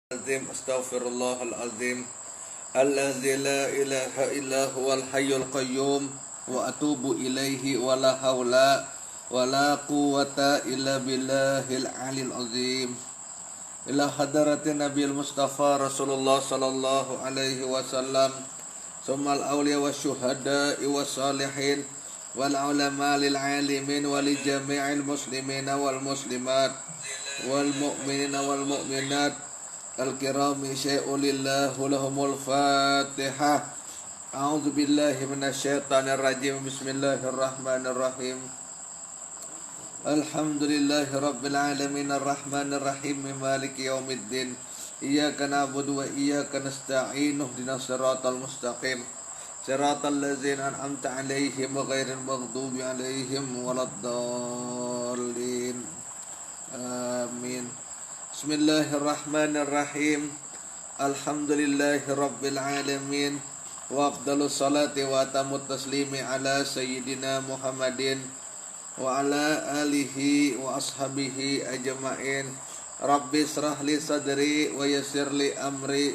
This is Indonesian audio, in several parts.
العظيم أستغفر الله العظيم الذي لا إله إلا هو الحي القيوم وأتوب إليه ولا حول ولا قوة إلا بالله العلي العظيم إلى حضرة النبي المصطفى رسول الله صلى الله عليه وسلم ثم الأولياء والشهداء والصالحين والعلماء للعالمين ولجميع المسلمين والمسلمات والمؤمنين والمؤمنات الكرام شيء لله لهم الفاتحة أعوذ بالله من الشيطان الرجيم بسم الله الرحمن الرحيم الحمد لله رب العالمين الرحمن الرحيم مالك يوم الدين إياك نعبد وإياك نستعين اهدنا الصراط المستقيم صراط الذين أنعمت عليهم غير المغضوب عليهم ولا الضالين آمين Bismillahirrahmanirrahim. Alhamdulillahirabbil alamin. Wa afdhalus salati wa atamut taslimi ala sayyidina Muhammadin wa ala alihi wa ashabihi ajma'in. Rabbi israh li sadri wa yassir li amri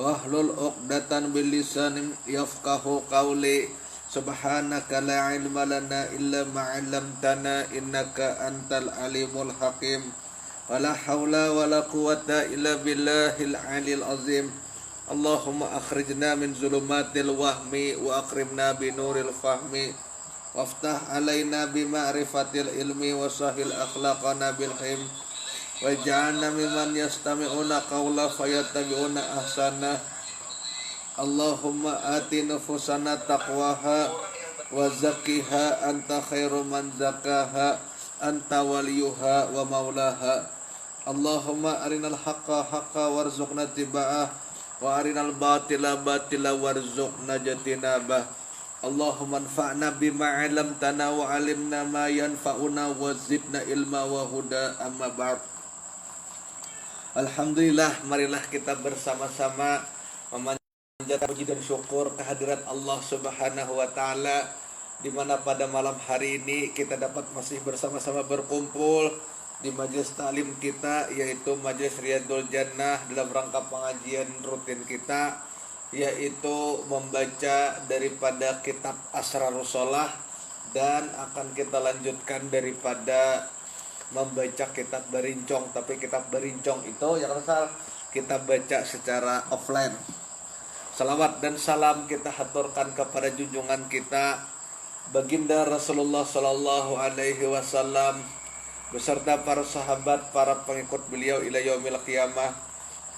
wahlul 'uqdatan bil lisani yafqahu qawli. Subhanaka la ilma lana illa ma 'allamtana innaka antal alimul hakim. Wala haula wala quwata illa billahil aliyil azim. Allahumma akhrijna min zulumatil wahmi wa akrimna binuril fahmi waftah alaina bima'rifatil ilmi wa sahil akhlaqana bil hilm waj'alna mimman yastami'una qawla fayattabi'una ahsana. Allahumma ati nufusana taqwaha wa zakkiha anta khairu man zakkaha anta waliyuha wa maulaha. Allahumma arinal haqqa haqqa warzuqna tiba'ah wa arinal batila batila warzuqna jatinabah. Allahumma anfa'na bima 'allamtana wa 'allimna ma yanfa'una wa zidna ilma wa huda amma ba'd. Alhamdulillah, marilah kita bersama-sama memanjatkan puji dan syukur kehadirat Allah Subhanahu wa taala, di mana pada malam hari ini kita dapat masih bersama-sama berkumpul di majelis taklim kita, yaitu Majelis Riyadul Jannah, dalam rangka pengajian rutin kita, yaitu membaca daripada kitab Asrarus Shalah, dan akan kita lanjutkan daripada membaca kitab Barincong. Tapi kitab Barincong itu yang asal kita baca secara offline. Salawat dan salam kita haturkan kepada junjungan kita Baginda Rasulullah sallallahu alaihi wasallam beserta para sahabat, para pengikut beliau ila yaumil qiyamah.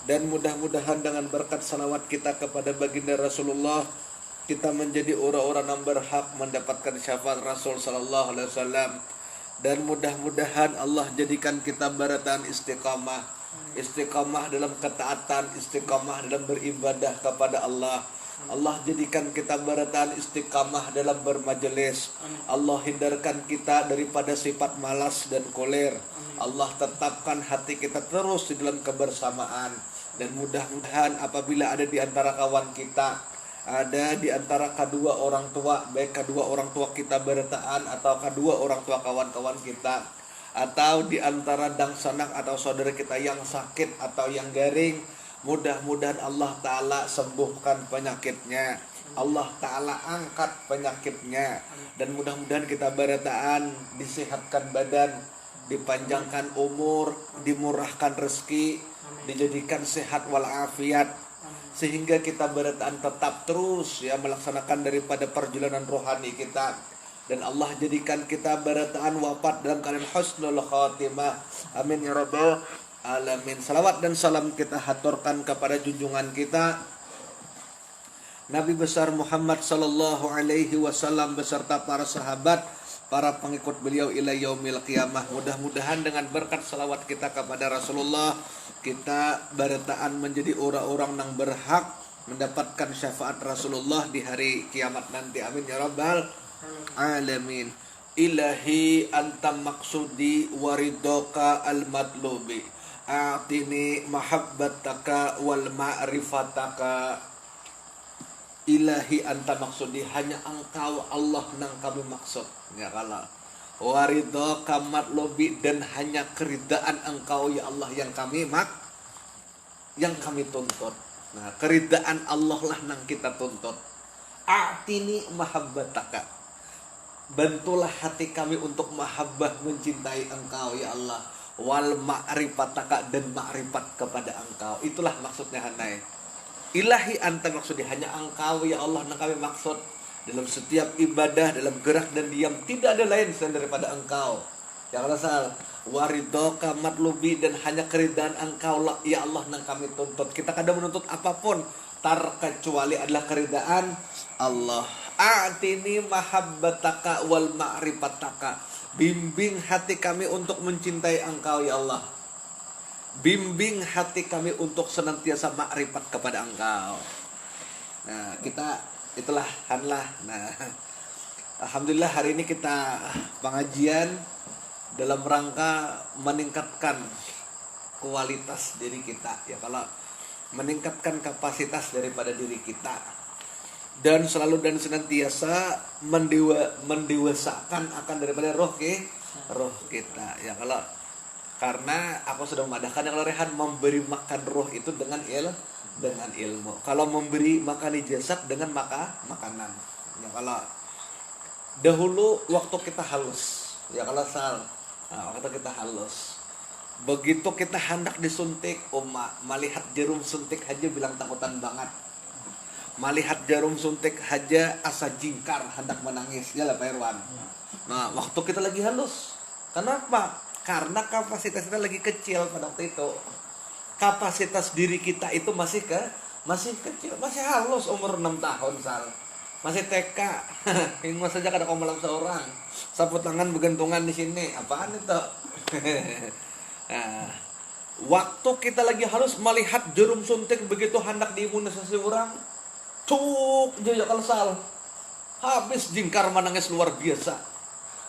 Dan mudah-mudahan dengan berkat salawat kita kepada Baginda Rasulullah, kita menjadi orang-orang yang berhak mendapatkan syafaat Rasul sallallahu alaihi wasallam. Dan mudah-mudahan Allah jadikan kita barataan istiqamah, istiqamah dalam ketaatan, istiqamah dalam beribadah kepada Allah. Allah jadikan kita barataan istiqamah dalam bermajelis. Allah hindarkan kita daripada sifat malas dan koler. Allah tetapkan hati kita terus di dalam kebersamaan. Dan mudah-mudahan apabila ada di antara kawan kita, ada di antara kedua orang tua, baik kedua orang tua kita barataan atau kedua orang tua kawan-kawan kita, atau di antara dang sanak atau saudara kita yang sakit atau yang garing, mudah-mudahan Allah Ta'ala sembuhkan penyakitnya, Allah Ta'ala angkat penyakitnya. Dan mudah-mudahan kita barataan disehatkan badan, dipanjangkan umur, dimurahkan rezeki, dijadikan sehat walafiat, sehingga kita barataan tetap terus melaksanakan daripada perjalanan rohani kita. Dan Allah jadikan kita barataan wafat dalam keadaan husnul khatimah. Amin ya rabbal alamin. Salawat dan salam kita haturkan kepada junjungan kita Nabi besar Muhammad sallallahu alaihi wasallam beserta para sahabat, para pengikut beliau ila yaumil qiyamah. Mudah-mudahan dengan berkat salawat kita kepada Rasulullah, kita barataan menjadi orang-orang yang berhak mendapatkan syafaat Rasulullah di hari kiamat nanti. Amin ya rabbal alamin. Ilahi anta maksudi waridoka al-matlubi, a'tini mahabbataka wal ma'rifataka. Ilahi anta maksudi, hanya engkau Allah yang kami maksud, ya Allah. Waridhoka matlubi, dan hanya keridaan engkau ya Allah yang kami yang kami tuntut. Nah, keridaan Allah lah yang kita tuntut. A'tini mahabbataka. Bantulah hati kami untuk mahabbah mencintai Engkau ya Allah. Wal ma'rifataka, dan ma'rifat kepada Engkau. Itulah maksudnya hanai. Ilahi anta maksudnya, hanya Engkau ya Allah yang kami maksud. Dalam setiap ibadah, dalam gerak dan diam, tidak ada lain selain daripada Engkau. Ya Allah sal. Waridhoka matlubi, dan hanya keridaan Engkau lah ya Allah yang kami tuntut. Kita kadang menuntut apapun terkecuali adalah keridaan Allah. A'tini mahabbataka wal ma'rifataka. Bimbing hati kami untuk mencintai Engkau ya Allah. Bimbing hati kami untuk senantiasa makrifat kepada Engkau. Nah, kita itulah hanlah. Nah, alhamdulillah hari ini kita pengajian dalam rangka meningkatkan kualitas diri kita ya, kalau meningkatkan kapasitas daripada diri kita, dan selalu dan senantiasa mendewasakan akan daripada roh kita ya. Kalau karena aku sudah memadahkan yang Rehan memberi makan roh itu dengan ilmu. Kalau memberi makan jasad dengan makanan ya. Kalau dahulu waktu kita halus ya, kalau waktu kita halus, begitu kita hendak disuntik, melihat jarum suntik aja bilang takutan banget. Melihat jarum suntik aja asa jingkar, hendak menangis ya lah Pak Irwan. Nah, waktu kita lagi halus. Kenapa? Karena kapasitas kita lagi kecil pada waktu itu. Kapasitas diri kita itu masih kecil, masih halus, umur 6 tahun masih TK. Ingat saja kada kau malam seorang. Sapu tangan bergantungan di sini. Apaan itu? Nah, waktu kita lagi halus melihat jarum suntik begitu hendak diimunisasi orang, cuk jaya kalsal. Habis jingkar menangis luar biasa.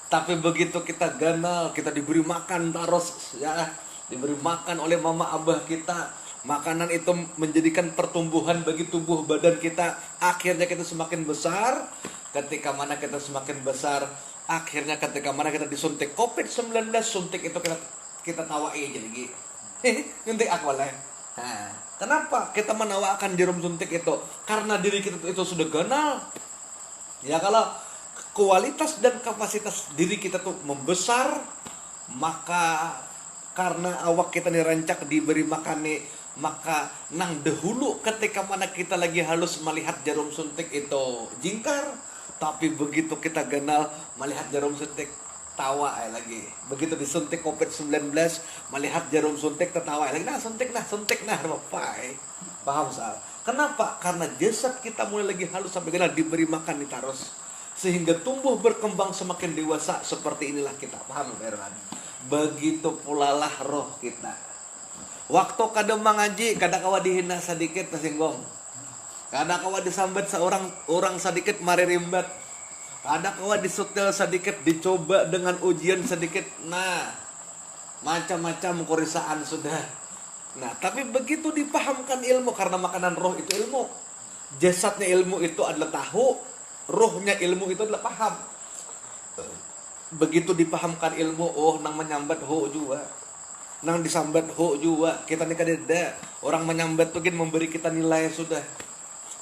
Tapi begitu kita ganal, kita diberi makan terus ya, diberi makan oleh mama abah kita. Makanan itu menjadikan pertumbuhan bagi tubuh badan kita. Akhirnya kita semakin besar. Ketika mana kita semakin besar, akhirnya ketika mana kita disuntik COVID-19, suntik itu kita tawai jadi gitu. Nyuntik aku lah. Nah, kenapa kita menawarkan jarum suntik itu? Karena diri kita itu sudah ganal. Ya, kalau kualitas dan kapasitas diri kita tuh membesar, maka karena awak kita dirancak diberi makan, maka nang dahulu ketika mana kita lagi halus melihat jarum suntik itu jingkar, tapi begitu kita ganal melihat jarum suntik tawa lagi. Begitu disuntik COVID-19 melihat jarum suntik tertawa lagi. Suntik nah Bapak. Paham Sal? Kenapa? Karena jasad kita mulai lagi halus sampai ganal diberi makan terus, sehingga tumbuh berkembang semakin dewasa. Seperti inilah kita. Paham Berwan? Begitu pula lah roh kita. Waktu kadang mengaji, kadang kawa dihina sedikit tersinggung, kadang kawa disambat seorang sedikit mari rimbat, kadang kawa disutil sedikit, dicoba dengan ujian sedikit. Nah, macam-macam kerisaan sudah. Nah, tapi begitu dipahamkan ilmu, karena makanan roh itu ilmu, jasadnya ilmu itu adalah tahu, rohnya ilmu itu adalah paham. Begitu dipahamkan ilmu, oh nang menyambat ho juga, nang disambat ho juga. Kita ni kadeda orang menyambat tuh memberi kita nilai sudah.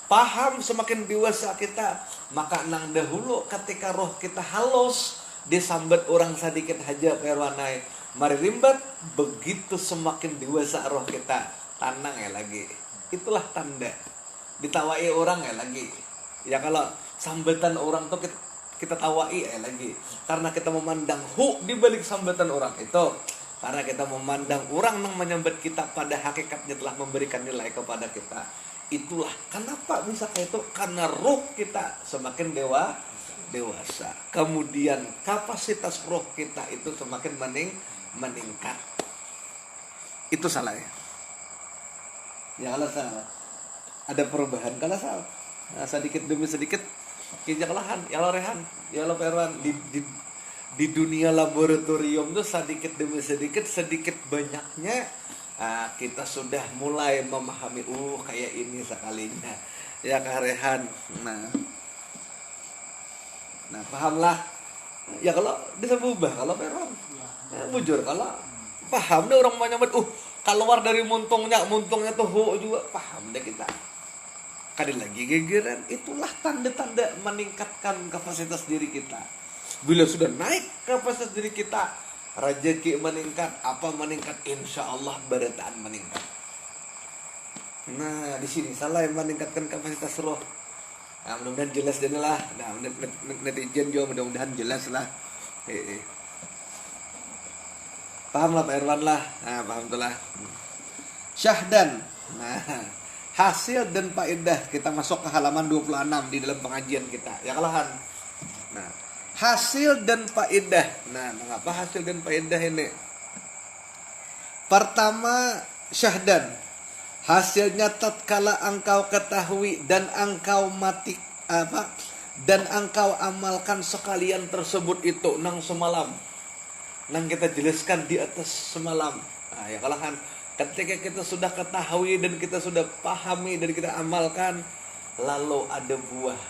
Paham semakin dewasa kita, maka nang dahulu ketika roh kita halus disambat orang sedikit aja perwanai mari rimbat, begitu semakin dewasa roh kita tanang lagi. Itulah tanda ditawai orang lagi. Ya kalau sambatan orang tuh kita tawai lagi, karena kita memandang di balik sambatan orang itu. Karena kita memandang orang yang menyambat kita pada hakikatnya telah memberikan nilai kepada kita. Itulah kenapa bisa kayak itu, karena roh kita semakin dewasa. Kemudian kapasitas roh kita itu semakin meningkat. Itu salah ya. Ya kalau salah ada perubahan, kalau salah nah, sedikit demi sedikit kinjak lahan. Ya lo rehan, ya lo peran di dunia laboratorium tuh sedikit demi sedikit banyaknya kita sudah mulai memahami kayak ini sekalinya ya karehan. Nah pahamlah ya kalau bisa berubah kalau peron bujur kalau paham deh orang menyambut keluar dari muntungnya tuh juga paham deh kita. Kali lagi gegeran, itulah tanda-tanda meningkatkan kapasitas diri kita. Bila sudah naik kapasitas diri kita, rezeki meningkat, apa meningkat, insya Allah barataan meningkat. Nah, di sini salah yang meningkatkan kapasitas roh. Nah, mudah-mudahan jelas dan lah. Nah, netizen juga mudah-mudahan jelas lah. Paham lah Pak Irwan lah. Nah, paham tuh lah. Syahdan. Nah, hasil dan faedah, kita masuk ke halaman 26 di dalam pengajian kita. Ya kalahan. Nah, hasil dan faedah. Nah, mengapa hasil dan faedah ini? Pertama, syahdan. Hasilnya tatkala engkau ketahui dan engkau mati dan engkau amalkan sekalian tersebut itu nang semalam. Nang kita jelaskan di atas semalam. Nah, ya kalahan. Ketika kita sudah ketahui dan kita sudah pahami dan kita amalkan, lalu ada buah.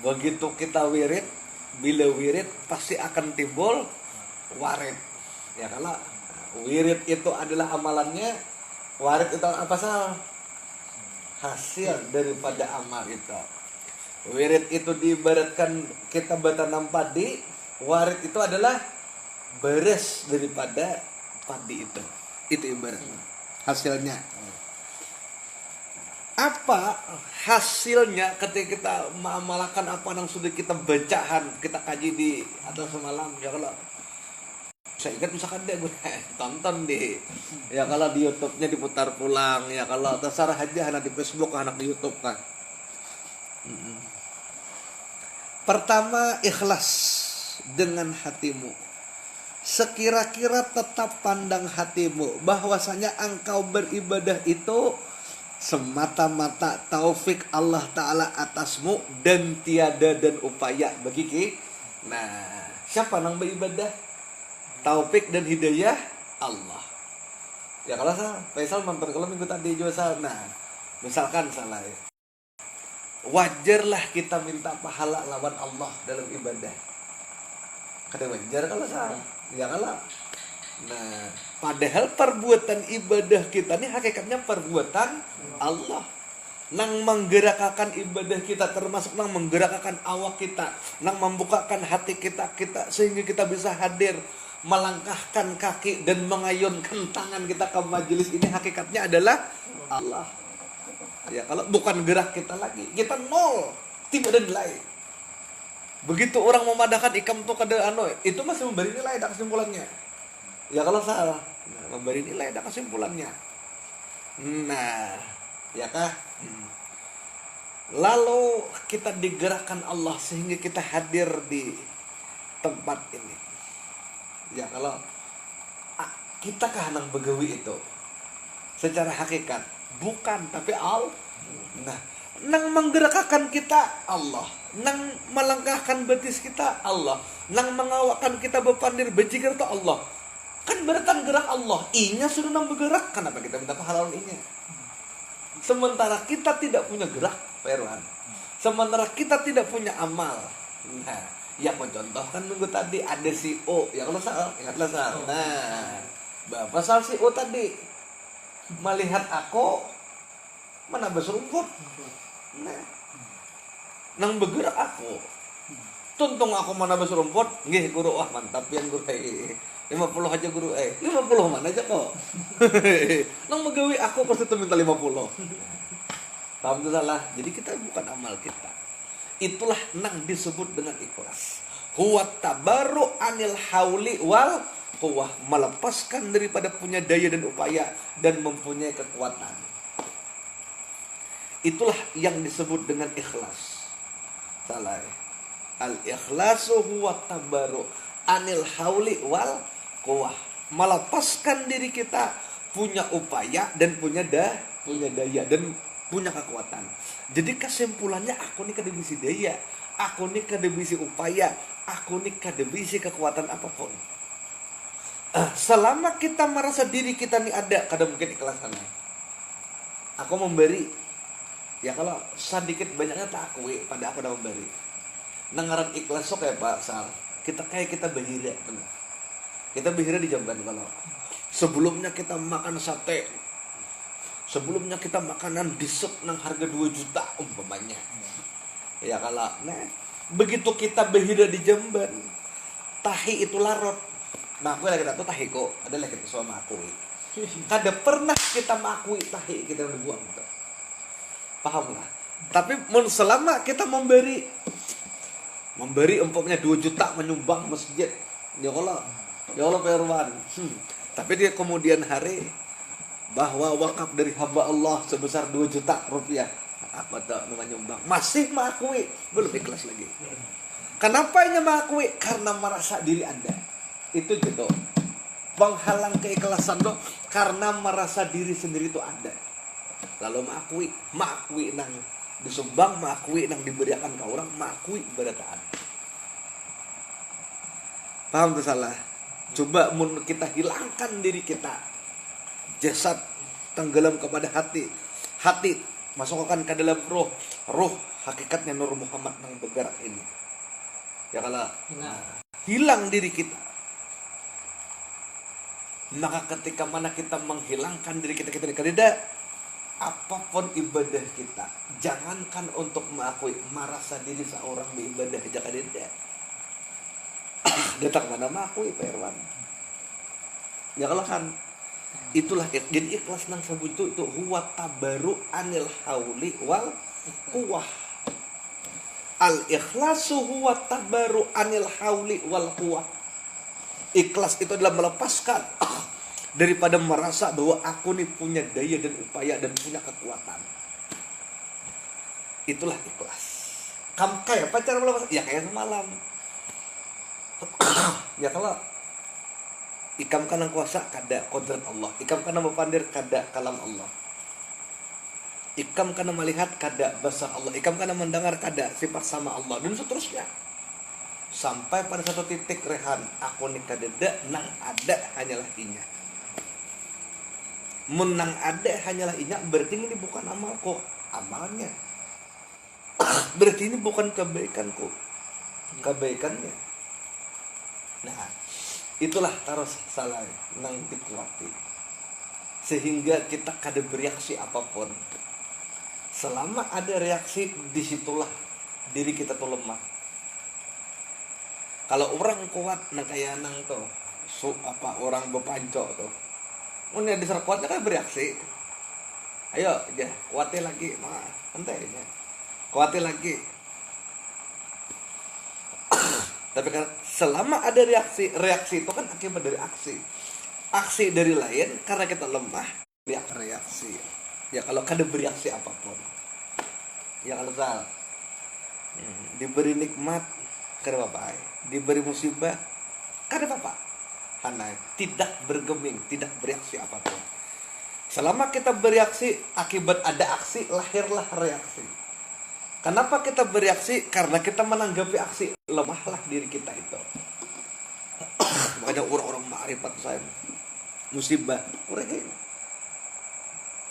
Begitu kita wirid, bila wirid pasti akan timbul warid. Ya kalau wirid itu adalah amalannya, warid itu apa sah? Hasil daripada amal itu. Wirid itu diibaratkan kita bertanam padi, warid itu adalah beres daripada padi itu. Itu ibaratnya hasilnya. Apa hasilnya ketika kita mengamalkan apa yang sudah kita bacakan, kita kaji di atas semalam? Ya kalau saya ingat misalkan deh gue tonton di, ya kalau di YouTube-nya diputar pulang, ya kalau terserah aja anak di Facebook, anak di YouTube kan. Pertama, ikhlas dengan hatimu. Sekira-kira tetap pandang hatimu bahwasanya engkau beribadah itu semata-mata taufik Allah Ta'ala atasmu dan tiada dan upaya bagi kita. Nah, siapa yang beribadah? Taufik dan hidayah Allah. Ya kalau salah, Faisal mampir kalau minggu tadi juga salah. Nah, misalkan salah ya. Wajarlah kita minta pahala lawan Allah dalam ibadah. Kada wajar kalau salah. Ya kalau. Nah, padahal perbuatan ibadah kita ini hakikatnya perbuatan Allah. Nang menggerakkan ibadah kita, termasuk nang menggerakkan awak kita, nang membukakan hati kita sehingga kita bisa hadir, melangkahkan kaki dan mengayunkan tangan kita ke majelis ini, hakikatnya adalah Allah. Ya kalau bukan gerak kita lagi, kita nol, tidak ada nilai. Begitu orang memadahkan ikam tuh kada itu masih memberi nilai ada kesimpulannya. Ya kalau salah, memberi nilai ada kesimpulannya. Nah, ya kah? Lalu kita digerakkan Allah sehingga kita hadir di tempat ini. Ya kalau kita kah nang begawi itu secara hakikat bukan, tapi Allah. Nah, nang menggerakkan kita Allah, nang melangkahkan betis kita Allah, nang mengawakkan kita berpandir bejikir itu Allah. Kan beratan gerak Allah, inya sudah nang bergerak, kenapa kita minta pahala inya? Sementara kita tidak punya gerak, Pak Irwan. Sementara kita tidak punya amal. Nah, ya mau contohkan minggu tadi ada si O, ya kalau salah, ingatlah salah. Nah, bapak salah si O tadi melihat aku menambah serumput. Nah, nang bergerak aku. Tuntung aku menambah serumput, nggih guru, wah mantap pian guru. 50 aja guru, 50 mana aja kok. Nang megawi aku pasti minta 50. Paham itu salah. Jadi kita bukan amal kita. Itulah nang disebut dengan ikhlas. Huwa tabarru anil hauli wal quwwah, melepaskan daripada punya daya dan upaya dan mempunyai kekuatan. Itulah yang disebut dengan ikhlas. Salah. Al-ikhlasu huwa tabarru anil hauli wal quwwah, melepaskan diri kita punya upaya dan punya daya dan punya kekuatan. Jadi kesimpulannya aku nih kada bisi daya, aku nih kada bisi upaya, aku nih kada bisi kekuatan apapun. Selama kita merasa diri kita nih ada, kada mungkin ikhlasannya. Aku memberi, ya kalau sedikit banyaknya tak akui pada aku dah memberi. Nangaran ikhlas sok ya Pak Sal. Kita kayak kita bahira benar. Kita bahira di jamban kalau Sebelumnya kita makan sate, sebelumnya kita makanan dessert nang harga 2 juta umpamanya. Ya kalau nah begitu kita berhida di Jamban, tahi itu larut. Nah aku lagi tahu tahi kok adalah kita semua mengakui. Kada pernah kita mengakui tahi kita udah buang gitu. Paham lah. Tapi selama kita memberi umpamanya 2 juta menyumbang masjid, ya Allah Pak Irwan. Tapi dia kemudian hari bahwa wakaf dari hamba Allah sebesar 2 juta rupiah, apa tak menyumbang, masih mengakui, belum ikhlas lagi. Kenapa hanya mengakui? Karena merasa diri Anda itu gitu. Penghalang keikhlasan lo karena merasa diri sendiri itu ada. Lalu mengakui nang disumbang, mengakui nang diberikan ke orang, mengakui berataan. Paham tuh salah? Coba kita hilangkan diri kita. Jasad tenggelam kepada hati masukkan ke dalam roh hakikatnya Nur Muhammad yang bergerak ini. Ya kalau hilang diri kita, maka ketika mana kita menghilangkan diri kita tidak apapun ibadah kita, jangankan untuk mengakui, merasa diri seorang beribadah jangan tidak. Datang mana mengakui Pak Irwan. Ya kalau kan itulah jadi ikhlas nang sabun itu huwa tabaru anil hauli wal quwwah. Al ikhlasu huwa tabaru anil hauli wal quwwah. Ikhlas itu adalah melepaskan daripada merasa bahwa aku nih punya daya dan upaya dan punya kekuatan. Itulah ikhlas. Kamu kayak apa cara melepaskan? Ya kayak semalam. Ya kalau ikam kana kuasa kada kodrat Allah, ikam kana mepandir kada kalam Allah, ikam kana melihat kada basar Allah, ikam kana mendengar kada sifat sama Allah, dan seterusnya sampai pada satu titik rehan aku ni kada nang ada hanyalah inya. Menang ada hanyalah inya berarti ini bukan amalku, amalnya. Berarti ini bukan kebaikanku, kebaikannya. Nah, itulah taruh salah nang dikuati. Sehingga kita kada bereaksi apapun. Selama ada reaksi, disitulah diri kita tuh lemah. Kalau orang kuat nang kayak nang tuh, orang bepancok tuh, udah diser kuatnya kan bereaksi. Ayo, ya kuatin lagi, santai aja. Kuatin lagi. Tapi kan selama ada reaksi itu kan akibat dari aksi dari lain karena kita lemah reaksi. Ya kalau kada bereaksi apapun, ya kalau diberi nikmat kada apa-apa, diberi musibah kada apa-apa, karena tidak bergeming, tidak bereaksi apapun. Selama kita bereaksi akibat ada aksi, lahirlah reaksi. Kenapa kita bereaksi? Karena kita menanggapi aksi, lemahlah diri kita itu. Makanya orang-orang ma'rifat saya musibah kurang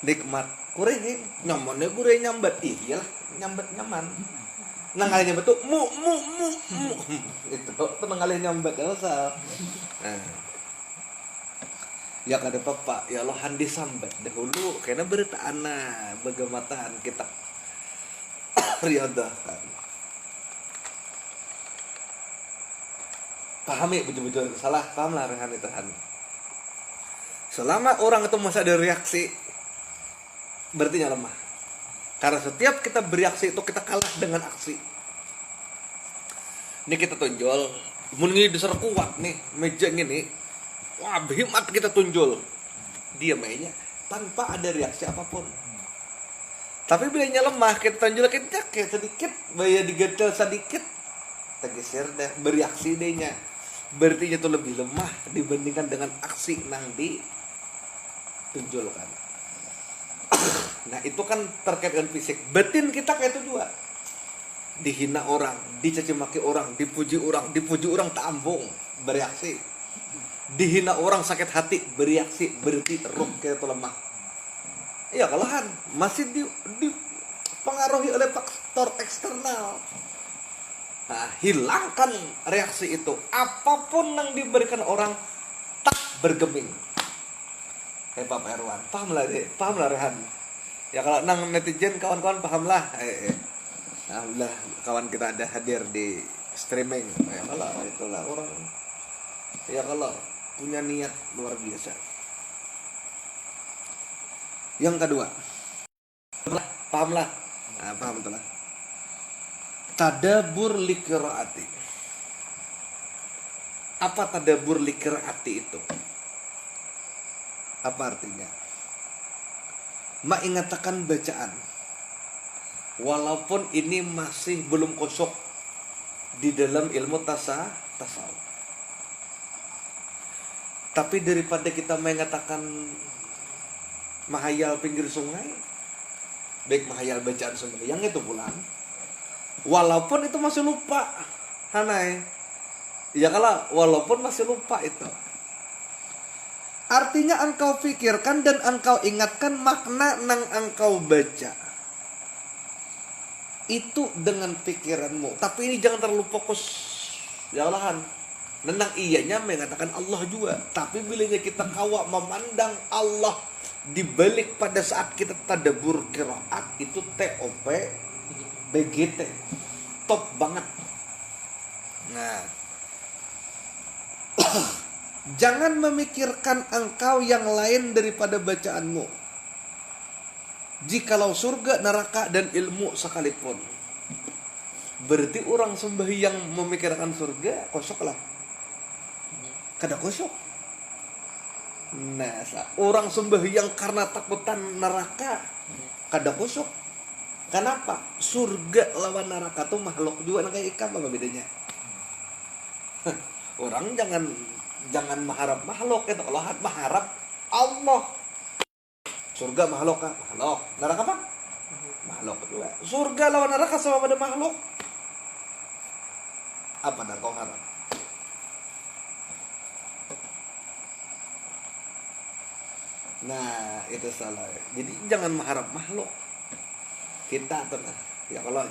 nikmat kurang nyamannya kurang nyambat, iyalah nyambat nyaman. Nangalnya betul mu itu nangalnya nyambat dosa. Ya kada apa-apa, ya Allah handi sambat dahulu karena berita anak bagamataan kita riadah kan. Pahami betul-betul salah, paham lah rehan itu han. Selama orang itu masih ada reaksi, berarti lemah. Karena setiap kita bereaksi itu kita kalah dengan aksi. Ini kita tunjul, mun ini dasar kuat nih, meja gini, wah hebat kita tunjul, dia mainnya tanpa ada reaksi apapun. Tapi bila lemah, kita tunjul kayak sedikit, bayar digetel sedikit, tergeser deh, bereaksi dehnya. Berarti itu lebih lemah dibandingkan dengan aksi nang ditunjulkan. Nah itu kan terkait dengan fisik. Batin kita kayak itu juga. Dihina orang, dicaci maki orang, dipuji orang tak ambung, bereaksi. Dihina orang sakit hati, bereaksi, berarti roh kita itu lemah. Ya kalahan masih dipengaruhi oleh faktor eksternal. Nah, hilangkan reaksi itu. Apapun yang diberikan orang tak bergeming. Pak Erwan, paham lah Rehan. Ya kalau nang netizen kawan-kawan paham lah. Alhamdulillah kawan kita ada hadir di streaming. Ya kalau itulah orang. Ya kalau punya niat luar biasa. Yang kedua, paham lah. Nah, paham betul lah. Tadabur liqiraati. Apa tadabur liqiraati itu? Apa artinya? Mengingatakan bacaan. Walaupun ini masih belum kosok di dalam ilmu tasawuf. Tapi daripada kita mengatakan mahayal pinggir sungai, baik mahayal bacaan sungai yang itu pulang. Walaupun itu masih lupa, Hanai. Ya kalau walaupun masih lupa itu. Artinya engkau pikirkan dan engkau ingatkan makna nang engkau baca. Itu dengan pikiranmu. Tapi ini jangan terlalu fokus. Ya Allahan. Nenang iyanya mengatakan Allah juga. Tapi bilanya kita kawak memandang Allah di balik pada saat kita tadabur qiraat itu TOP BGT. Top banget. Nah. Jangan memikirkan engkau yang lain daripada bacaanmu. Jikalau surga, neraka, dan ilmu sekalipun. Berarti orang sembahyang memikirkan surga, kosok lah. Kada kosok. Nah, orang sembahyang karena takutan neraka, kada kosok. Kenapa? Surga lawan neraka tuh makhluk juga kayak ikan, apa bedanya? Orang jangan mengharap makhluk itu. Kalau mengharap Allah. Surga makhluk kah? Makhluk. Neraka apa? Makhluk juga. Surga lawan neraka sama pada makhluk. Apa dah kau harap? Nah, itu salah. Jadi jangan mengharap makhluk. Kita tenang. Ya kalau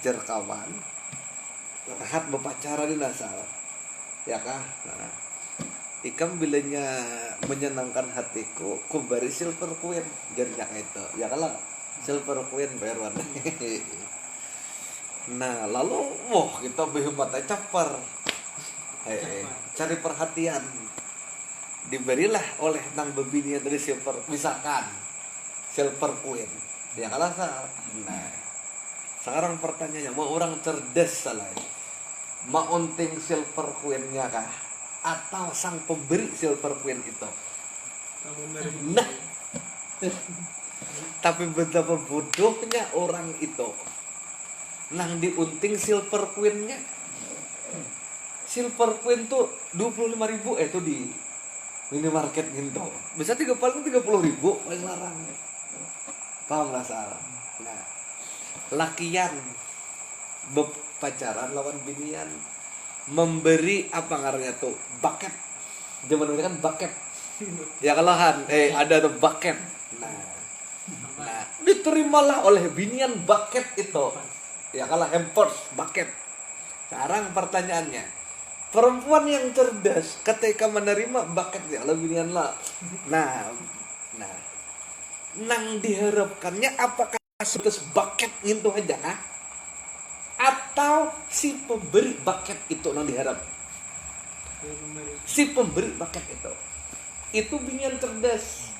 jer kawan, rehat berpacaran di nasal. Ya kah? Nah, ikam bilanya menyenangkan hatiku, ku bari silver queen jarnya itu. Ya kalau silver queen Pak Erwan. Nah, lalu kita behemat caper. Cari perhatian. Diberilah oleh nang bebinia dari silver, misalkan silver queen. Ya kalau salah. Nah, sekarang pertanyaannya, mau orang cerdas salah. Maunting silver queen-nya kah? Atau sang pemberi silver queen itu? Nah, tapi betapa bodohnya orang itu. Nang diunting silver queen-nya. Silver queen tuh 25.000 itu di minimarket gitu. Bisa 30.000 paling larang. Paham lah salah. Nah, lakian pacaran lawan binian memberi apa ngarannya tuh bucket. Zaman dulu kan bucket. Ya kalahan ada tuh bucket. Nah, diterimalah oleh binian bucket itu. Ya kalah hampers bucket. Sekarang pertanyaannya, perempuan yang cerdas ketika menerima bucket ya kalau binian lah. Nah, nang diharapkannya apakah sebatas bucket gitu aja kah? Atau si pemberi bucket itu nang diharap? Si pemberi bucket itu binian cerdas.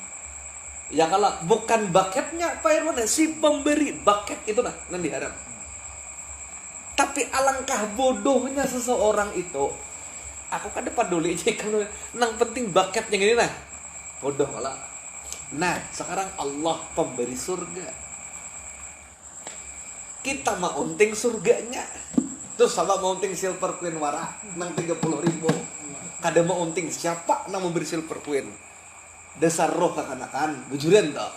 Ya kalau bukan bucketnya Pak Irwan, si pemberi bucket itu nang diharap. Tapi alangkah bodohnya seseorang itu. Aku kan peduli aja kalau nang penting bucket yang ini bodoh malah. Nah, sekarang Allah pemberi surga. Kita mau unting surganya. Terus sama mau unting silver queen wara nang 30.000. Kada mau unting siapa nang memberi silver queen? Dasar roh kakanakan, bujuran toh.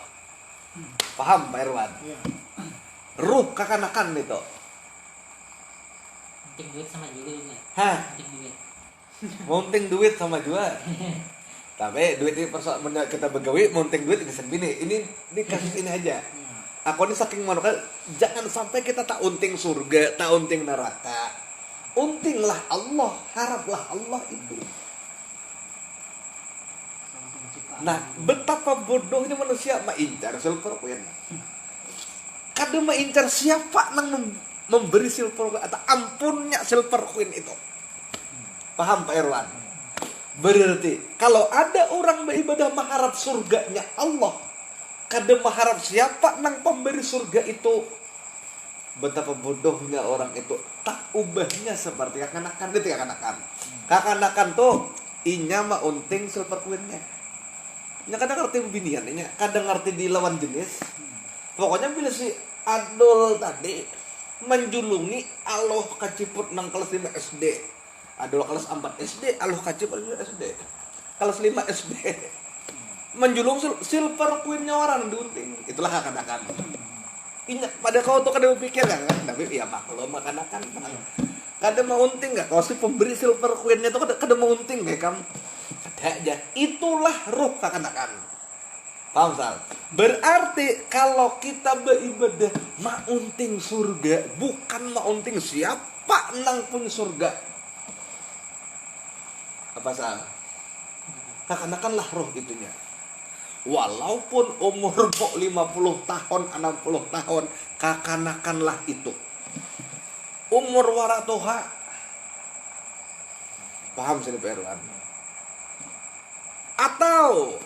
Paham Pak Irwan? Ruh kakanakan itu. Unting duit sama juga ini. Unting duit. Mau unting duit sama juga. Tapi duit ini persoalan kita begawi, mau unting duit ini kasus ini aja. Aku ini saking manusia, jangan sampai kita tak unting surga, tak unting neraka. Untinglah Allah, haraplah Allah itu. Nah, betapa bodohnya manusia maincar silver queen. Kadang maincar siapa nang memberi silver queen atau ampunnya silver queen itu. Paham Pak Irwan? Berarti kalau ada orang beribadah mengharap surganya Allah, kadang mengharap siapa nang pemberi surga itu, betapa bodohnya orang itu. Tak ubahnya seperti kekanakan itu kekanakan. Kekanakan tuh inya mah unting silver queen-nya. Nya kadang ngerti binian, nya kadang ngerti di lawan jenis. Pokoknya bila si Adol tadi menjulungi aloh kaciput nang kelas 5 SD. Adol kelas 4 SD, aloh kaciput SD. Kelas 5 SD. Menjulung silver queen-nya orang diunting. Itulah kekanakan. Ingat pada kau tuh kada berpikir kan? Tapi ya maklum kekanakan. Kada mau unting enggak? Kalau si pemberi silver queen-nya itu kada mau unting enggak kamu? Aja. Itulah ruh kekanakan. Paham Sal? Berarti kalau kita beribadah maunting surga, bukan maunting siapa nang pun surga. Apa Sal? Kekanakanlah roh itunya. Walaupun umur 50 tahun, 60 tahun, kekanakanlah itu. Umur waratoha. Paham sini Pak Irwan? Atau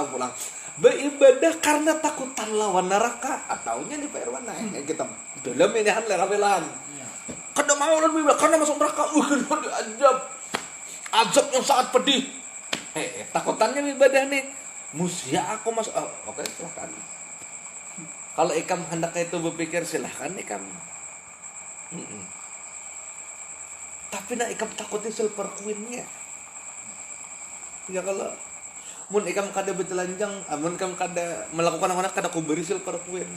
pulang beribadah karena takutan lawan neraka, ataunya di Pak Irwan yang kita dalam ini han lerabelan. Kada mau lan beribadah karena masuk neraka, azab yang sangat pedih. Takutannya ibadah nih. Musia aku masuk. Oke, silakan. Kalau ikam hendak itu berpikir silahkan ikam. Tapi nak ikam takutin silver queen-nya. Ya kalau mun ikam kada bertelanjang, mun ikam kada melakukan anak kada kuberi silver queen.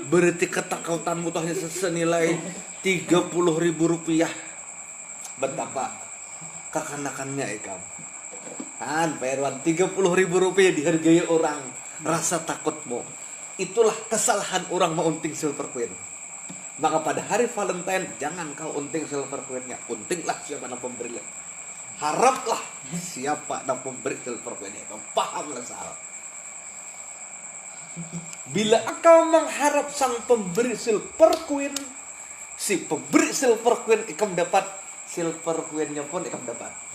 Berarti ketakutanmu tuh hanya senilai 30.000 rupiah. Betapa kekanakannya ikam. Kan Pak Irwan, 30.000 rupiah dihargai orang. Rasa takutmu. Itulah kesalahan orang mau unting silver queen. Maka pada hari Valentine jangan kau unting silver queen-nya. Untinglah siapa yang pemberi. Haraplah siapa yang pemberi silver queen-nya. Kau pahamlah salah. Bila engkau mengharap sang pemberi silver queen, si pemberi silver queen ikam dapat, silver queen-nya pun ikam dapat.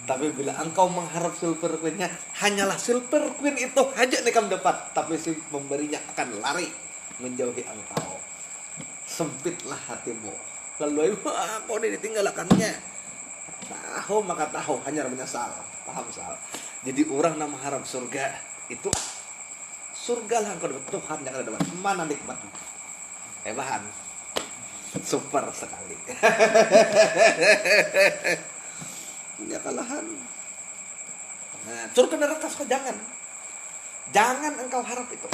Tapi bila engkau mengharap silver queen-nya, hanyalah silver queen itu saja ikam dapat, tapi si pemberinya akan lari menjauhi engkau. Sempitlah hatimu. Lalu kau ini ditinggalkannya. Tahu maka tahu, hanya menyesal. Paham Sal? Jadi orang yang mengharap surga itu surga lah kau dapat, Tuhan yang ada dapat. Mana nikmatnya? Bahan super sekali. Ya kalahan. Nah, surga neraka jangan engkau harap itu.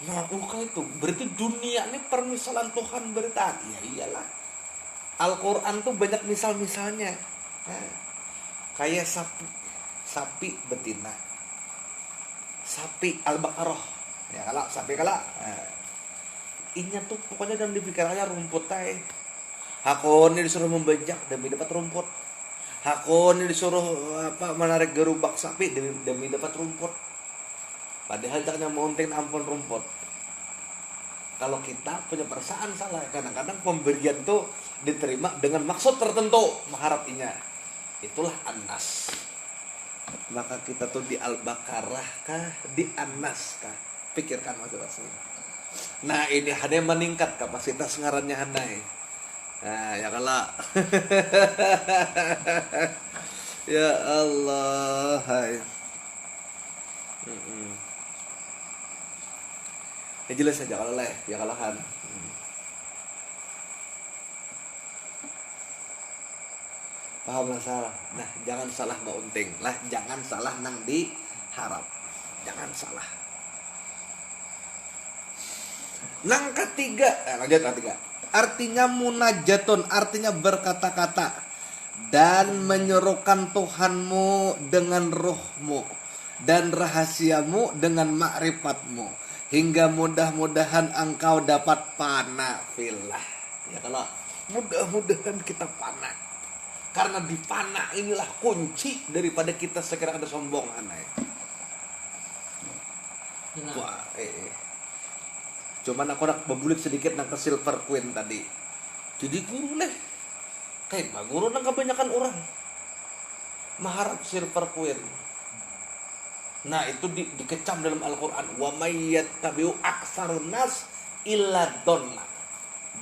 Nah, bukan itu. Berarti dunia ini permisalan Tuhan berita. Ya iyalah. Al-Quran tuh banyak misal-misalnya. Nah, kayak sapi betina. Sapi Al-Baqarah. Ya kalau sapi kalau. Nah, inya tuh pokoknya dalam pikirannya rumput tay. Hakon ini disuruh membajak demi dapat rumput. Hakon ini disuruh menarik gerobak sapi demi dapat rumput. Padahal jangan mau unting ampun rumput. Kalau kita punya perasaan salah, kadang-kadang pemberian tuh diterima dengan maksud tertentu, mengharapnya. Itulah An-Nas. Maka kita tuh di Al-Baqarah kah, di An-Nas kah? Pikirkan masing-masing. Nah ini hanya meningkat kapasitas ngarannya handai. Nah ya kalau ya Allah hai. Ya jelas saja kalau leh ya kalahan. Pahamlah salah. Nah jangan salah mbak unting lah, jangan salah nang diharap, jangan salah. Nang ketiga, lanjut ketiga. Artinya munajatun, artinya berkata-kata dan menyerukan Tuhanmu dengan ruhmu dan rahasiamu dengan ma'rifatmu hingga mudah-mudahan engkau dapat fana fillah. Ya kalau mudah-mudahan kita fana. Karena di fana inilah kunci daripada kita sekarang ada sombongan. Wah, Cuman aku nak bebulik sedikit nang ke Silver Queen tadi. Jadi guru leh. Kayak mah guru nang kebanyakan orang. Maharap Silver Queen. Nah, itu dikecam dalam Al-Qur'an, wa may yattabi'u aktsarun nas illa dhanna.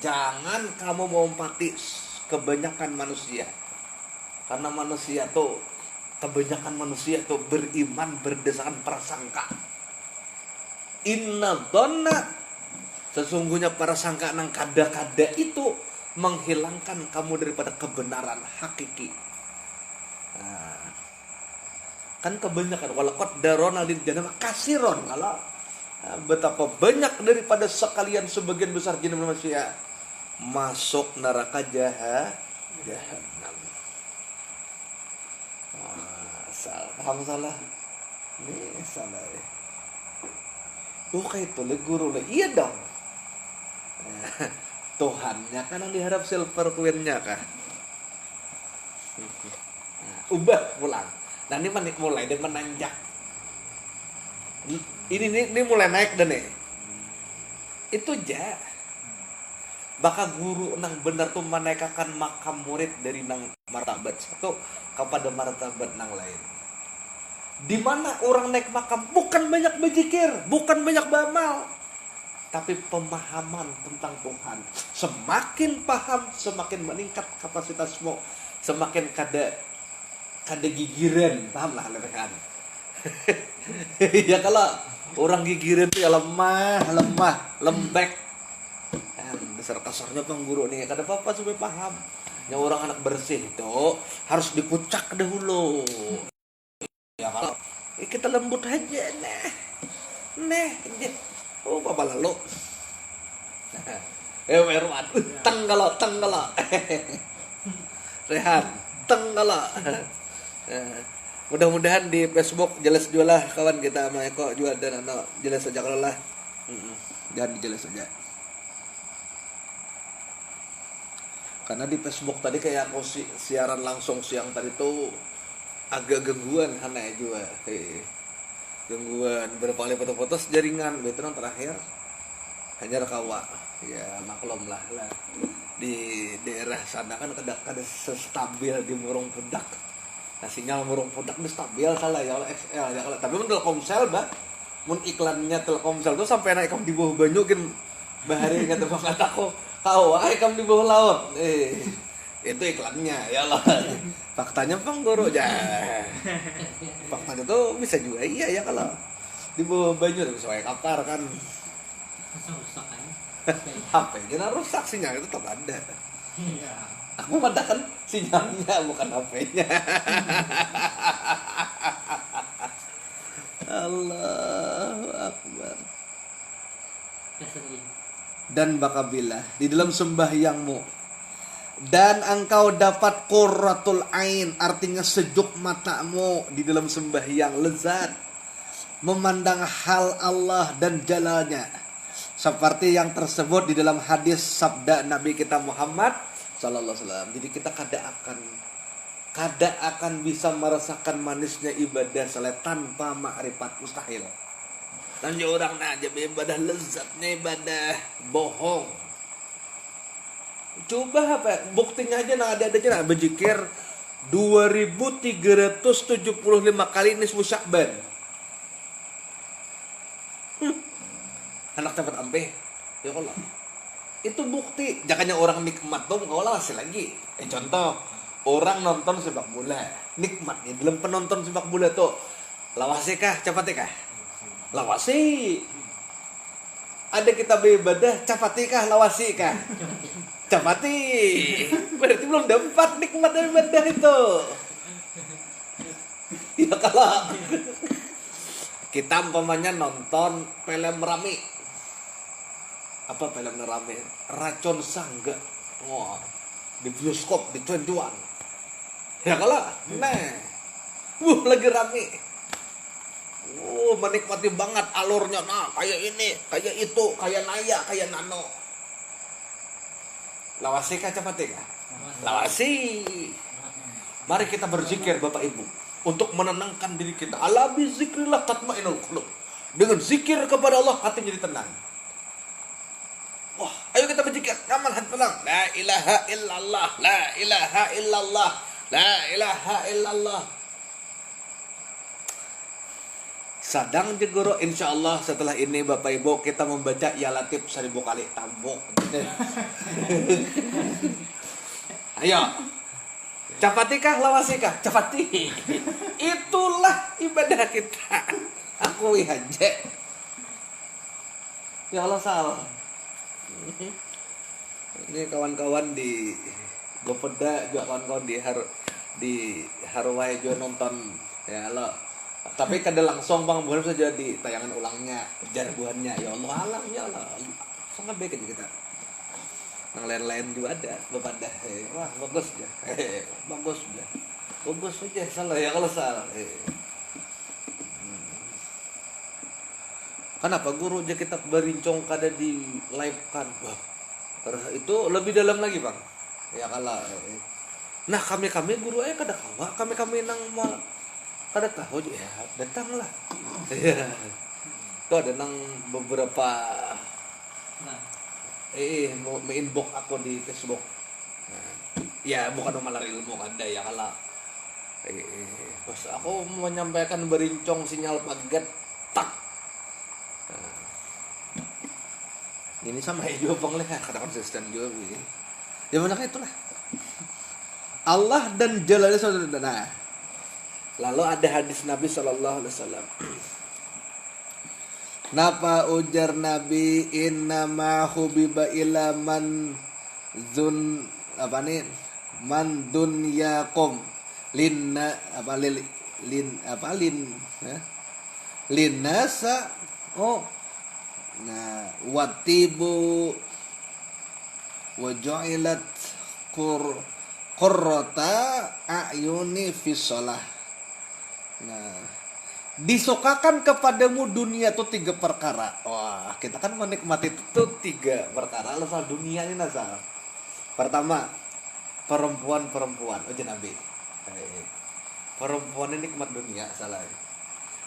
Jangan kamu mengompati kebanyakan manusia. Karena kebanyakan manusia tuh beriman berdasarkan prasangka. Inna dhanna, sesungguhnya prasangka nang kada-kada itu menghilangkan kamu daripada kebenaran hakiki. Nah, kan kebanyakan walaqad darona lil jannah kasiron, kalau betapa banyak daripada sekalian sebagian besar jin dan manusia masuk neraka jahanam. Salah. Ini salah. Kayak itu le guru le. Iya dong. Tuhannya kan yang diharap Silver Queen-nya kah? Ubah pulang. Nah ini mulai dan menanjak. Ini mulai naik dan nih. Itu aja. Bakal guru nang benar tuh menaikkan makam murid dari nang martabat satu kepada martabat nang lain. Di mana orang naik makam bukan banyak berzikir, bukan banyak beramal, tapi pemahaman tentang Tuhan. Semakin paham, semakin meningkat kapasitasmu, semakin kada gigiran, paham lah lepehan. Ya kalau orang gigiran tuh ya lemah, lembek. Besar kasarnya pengguru nih, kada apa-apa supaya paham. Yang orang anak bersih itu harus dikucak dahulu. Ya kalau kita lembut aja nah. Apa lalu? Merwan, teng kalau. Rehan, teng kalau. Mudah-mudahan di Facebook jelas jualah kawan kita sama Eko juga dan jelas saja kalau lah. Jangan jelas saja. Karena di Facebook tadi kayak aku siaran langsung siang tadi tuh agak gangguan karena juga gangguan berapa foto-foto jaringan betul terakhir hanya rekawa ya maklum lah di daerah sana kan kada stabil di Murung Pudak. Nah sinyal Murung Pudak itu stabil salah ya oleh XL ya kalau tapi mun Telkomsel mun iklannya Telkomsel tuh sampai naik di bawah banyu kan bahari kata banget aku kau kamu di bawah laut itu iklannya ya lah. Faktanya pengguru aja. Faktanya tuh bisa juga iya ya kalau di bawah banyu sesuai kapar kan. Rusak kan? HP-nya rusak sinyal itu tetap ada. Iya. Aku madakan sinyalnya bukan HP-nya. Allahu Akbar. Dan bakabillah di dalam sembahyangmu dan engkau dapat qurratul ain, artinya sejuk matamu di dalam sembahyang, lezat memandang hal Allah dan jalannya seperti yang tersebut di dalam hadis sabda Nabi kita Muhammad sallallahu alaihi wasallam. Jadi kita kada akan bisa merasakan manisnya ibadah salat tanpa ma'rifat, mustahil. Dan orang aja ibadah lezatnya ibadah bohong. Coba apa buktinya aja ada aja berzikir 2375 kali nisfu Sya'ban. Anak dapat ampe. Ya Allah. Itu bukti. Jangannya orang nikmat tuh kalau masih lagi. Contoh, orang nonton sepak bola. Nikmatnya dalam penonton sepak bola tuh lawasi kah, capati kah? Lawasi. Ada kita beribadah, capati kah, lawasi kah? Capati. Berarti belum dapat nikmat dari ibadah itu. Ya kalau kita umpamanya nonton film rame. Apa film rame? Racun Sangga. Wah, di bioskop di 21. Ya kalau lagi rame. Menikmati banget alurnya. Nah, kayak ini, kayak itu, kayak Naya, kayak Nano. Lawasi kah capati kah? Lawasi. Mari kita berzikir Bapak Ibu untuk menenangkan diri kita. Ala bi zikrillah tatma'innul qulub. Dengan zikir kepada Allah hati jadi tenang. Wah, ayo kita berzikir, aman hati tenang. La ilaha illallah, la ilaha illallah, la ilaha illallah. Sadang jegoro, insya Allah setelah ini Bapak Ibu kita membaca Ya Latif 1000 kali tambok. Ayo. Capatikah lawasikah? Capati. Itulah ibadah kita. Akui aja. Ya Allah salah. Ini kawan-kawan di Gopeda juga kawan-kawan di Harway juga nonton ya Allah. Tapi kada langsung Bang bukan saja di tayangan ulangnya, jarbuannya. Ya Allah alam ya Allah. Sangat baik aja kita. Yang lain-lain juga ada Gopeda. Wah, bagus ya. Bagus ya. Bagus aja salah ya kalau salah. Kenapa guru aja kita berincong kada di live kan? Wah, itu lebih dalam lagi Bang. Ya kalau nah kami guru kada kawa, kami nang mal kada tahu ya datanglah. Ya. Tuh ada nang beberapa mau inbox aku di Facebook. Nah, ya bukan malah ilmu kada ya kalau pas aku menyampaikan berincong sinyal paget tak. Nah, ini sama juga Bang Leh kada konsisten juga begini. Ya mana itulah. Allah dan Jalal saudara. Nah, lalu ada hadis Nabi SAW. Napa ujar Nabi innama hubiba ila man zun apa nih man dunyakum linna apa lin apa lin ya? Linnasa nah watibu waju'ilat qurrata a'yuni fi shalah. Nah, disukakan kepadamu dunia itu 3 perkara. Wah, kita kan menikmati itu 3 perkara. Asal dunia ini asal. Pertama, perempuan. Ujian Nabi. Perempuan ini nikmat dunia salah.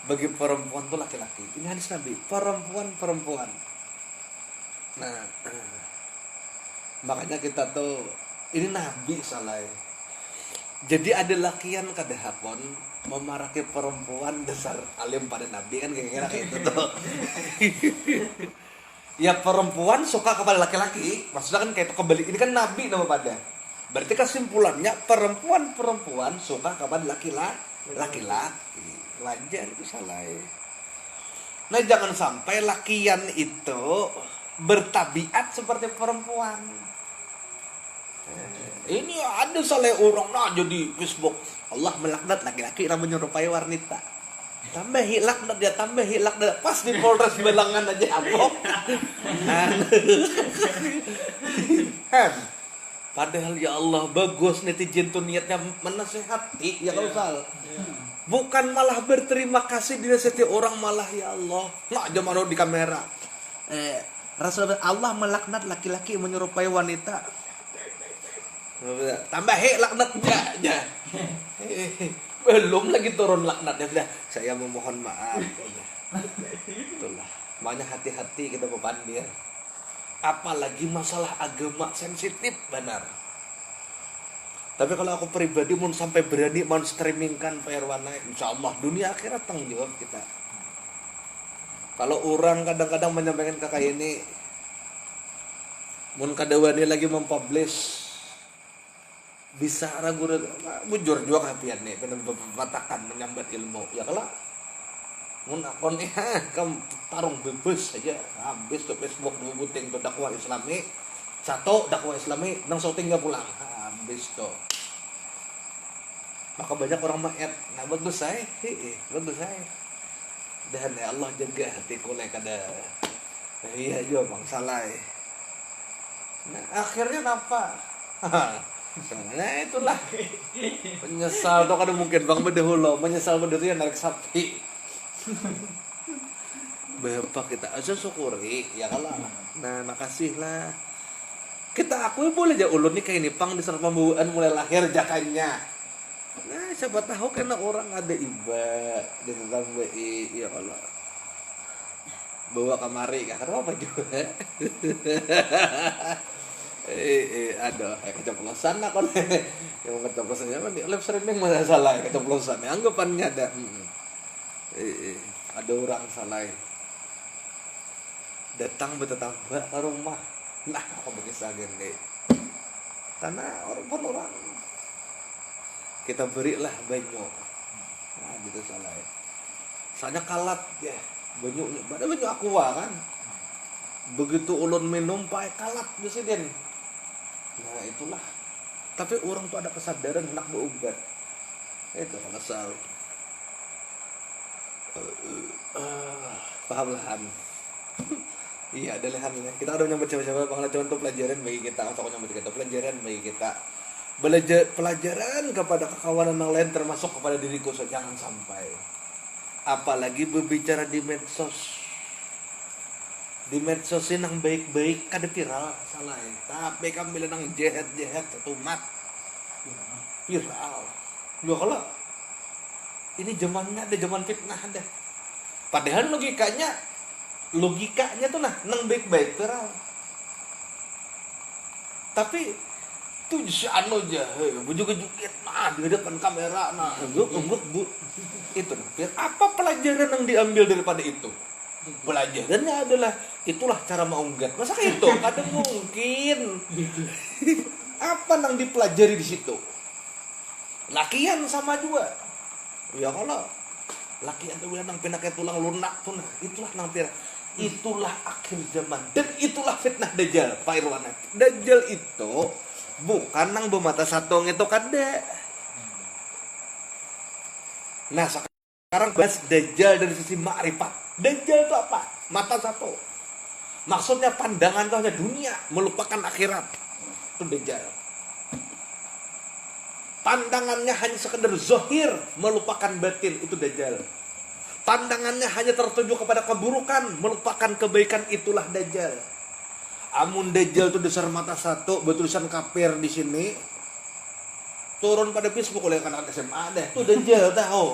Bagi perempuan itu laki-laki. Ini hadis Nabi. Perempuan. Nah, makanya kita tuh ini Nabi salah. Jadi ada lakian kadahapon memaraki perempuan dasar alim pada Nabi kan kira-kira kayak itu tuh. Ya perempuan suka kepada laki-laki, maksudnya kan kayak itu kembali. Ini kan Nabi nama pada. Berarti kesimpulannya perempuan suka kepada laki-laki. Wajar itu salah. Nah jangan sampai lakian itu bertabiat seperti perempuan. Ini ada salah orang nah jadi Facebook Allah melaknat laki-laki yang menyerupai wanita. Tambahi laknat dia pas di Polres Belangan aja abok. Padahal ya Allah bagus netizen tuh niatnya menasehati ya kalau salah. Bukan malah berterima kasih dinasehati orang malah ya Allah. Nah aja mana di kamera. Rasulullah Allah melaknat laki-laki menyerupai wanita. Tambahi laknatnya aja. Belum lagi turun laknatnya. Saya memohon maaf. Itulah. Makanya hati-hati kita berpandir. Apalagi masalah agama sensitif benar. Tapi kalau aku pribadi mau sampai berani mau streamingkan perwana, insyaallah dunia akhirat tanggung jawab kita. Kalau orang kadang-kadang menyampaikan kakak ini, mun kadawani lagi mempublish bisa ragu bujur juga kapian nih benar batakan menyambat ilmu ya kalau mun akun kamu tarung bebas aja habis tuh Facebook dua buting tuh dakwah Islami satu dakwah Islami nang syuting gak pulang habis tuh maka banyak orang maet nah bagus saya dan ya Allah jaga hatiku lek kada iya juga bang salah nah akhirnya apa nah itulah menyesal tuh kan mungkin bang bedahulu menyesal beda tuh yang narik sapi bapak kita aja syukuri ya kalau nah makasih lah kita akui boleh aja ulun nih kayak ini pang di serta pembuuan mulai lahir jakanya siapa tahu karena orang ada iba di tentang BI, ya Allah. Bawa kamari kan apa juga. Ada keceplosan lah kon. Yang keceplosannya mah live streaming masa salah keceplosan. Anggapannya ada. Ada orang salah. Datang bertetangga ke rumah. Nah, aku bisa gini. Karena orang kita berilah banyu. Nah, gitu salah. Soalnya kalat ya. Banyu aqua kan. Begitu ulun minum pakai kalat presiden. Nah itulah. Tapi orang tuh ada kesadaran hendak berobat. Itu kalau sal. Paham lah. Iya ada lahan. Kita udah nyampe coba-coba bangla contoh pelajaran bagi kita. Atau nyampe kita pelajaran bagi kita. Belajar pelajaran kepada kekawanan yang lain termasuk kepada diriku. So, jangan sampai. Apalagi berbicara di medsos. Di medsos ini yang baik-baik kada viral salah ya. Tapi kami bilang yang jahat-jahat satu mat viral. Ya kalau ini zamannya ada zaman fitnah ada. Padahal logikanya tuh nah nang baik-baik viral. Tapi tuh anu aja, bujuk-bujuk nah di depan kamera nah bu itu nah. Apa pelajaran yang diambil daripada itu? Pelajarannya adalah itulah cara mengunggat. Masa itu? Kadang mungkin. Apa yang dipelajari di situ? Lakian sama juga. Ya kalau lakian tuh bilang pinaknya tulang lunak tuh nah, itulah nang pira. Itulah akhir zaman dan itulah fitnah Dajjal, Pak Irwan. Dajjal itu bukan nang bermata satong itu kada. Nah, sekarang bahas Dajjal dari sisi ma'rifat. Dajjal itu apa? Mata satu. Maksudnya pandangan itu hanya dunia, melupakan akhirat. Itu Dajjal. Pandangannya hanya sekedar zahir, melupakan batin. Itu Dajjal. Pandangannya hanya tertuju kepada keburukan, melupakan kebaikan. Itulah Dajjal. Amun Dajjal itu dasar mata satu, bertulisan kafir di sini. Turun pada Facebook oleh anak SMA deh. Itu Dajjal tahu.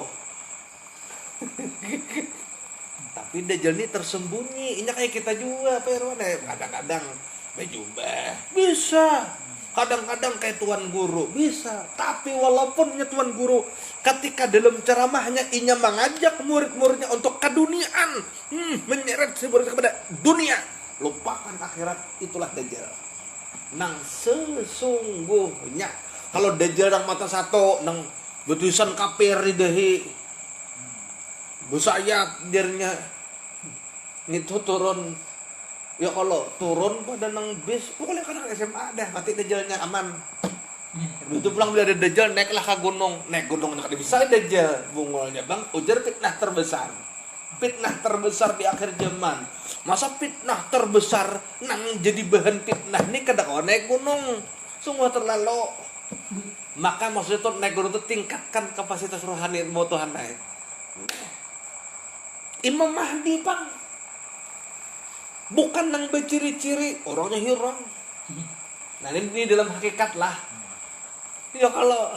Tapi Dajjal ini tersembunyi. Ini kayak kita juga, Pak Irwan. Kadang-kadang berjubah bisa, kadang-kadang kayak tuan guru bisa. Tapi walaupun tuan guru, ketika dalam ceramahnya inya mengajak murid-muridnya untuk keduniaan, menyeret si murid kepada dunia, lupakan akhirat. Itulah Dajjal. Nang sesungguhnya kalau Dajjal nang mata satu, nang betusan kafir di dahi, busayat dirinya itu turun. Ya kalau turun pada nang bis pokoknya kadang SMA dah mati Dajjalnya aman. Itu pulang bila ada Dajjal naiklah ke gunung. Naik gunung nak bisa Dajjal bungulnya bang ujar fitnah terbesar. Fitnah terbesar di akhir zaman. Masa fitnah terbesar nang jadi bahan fitnah nih kada kau naik gunung. Sungguh terlalu. Maka maksudnya tuh naik gunung itu tingkatkan kapasitas rohani ilmu Tuhan naik. Imam Mahdi bang, bukan nang berciri-ciri orangnya hirang. Nah ini dalam hakikat lah. Ya kalau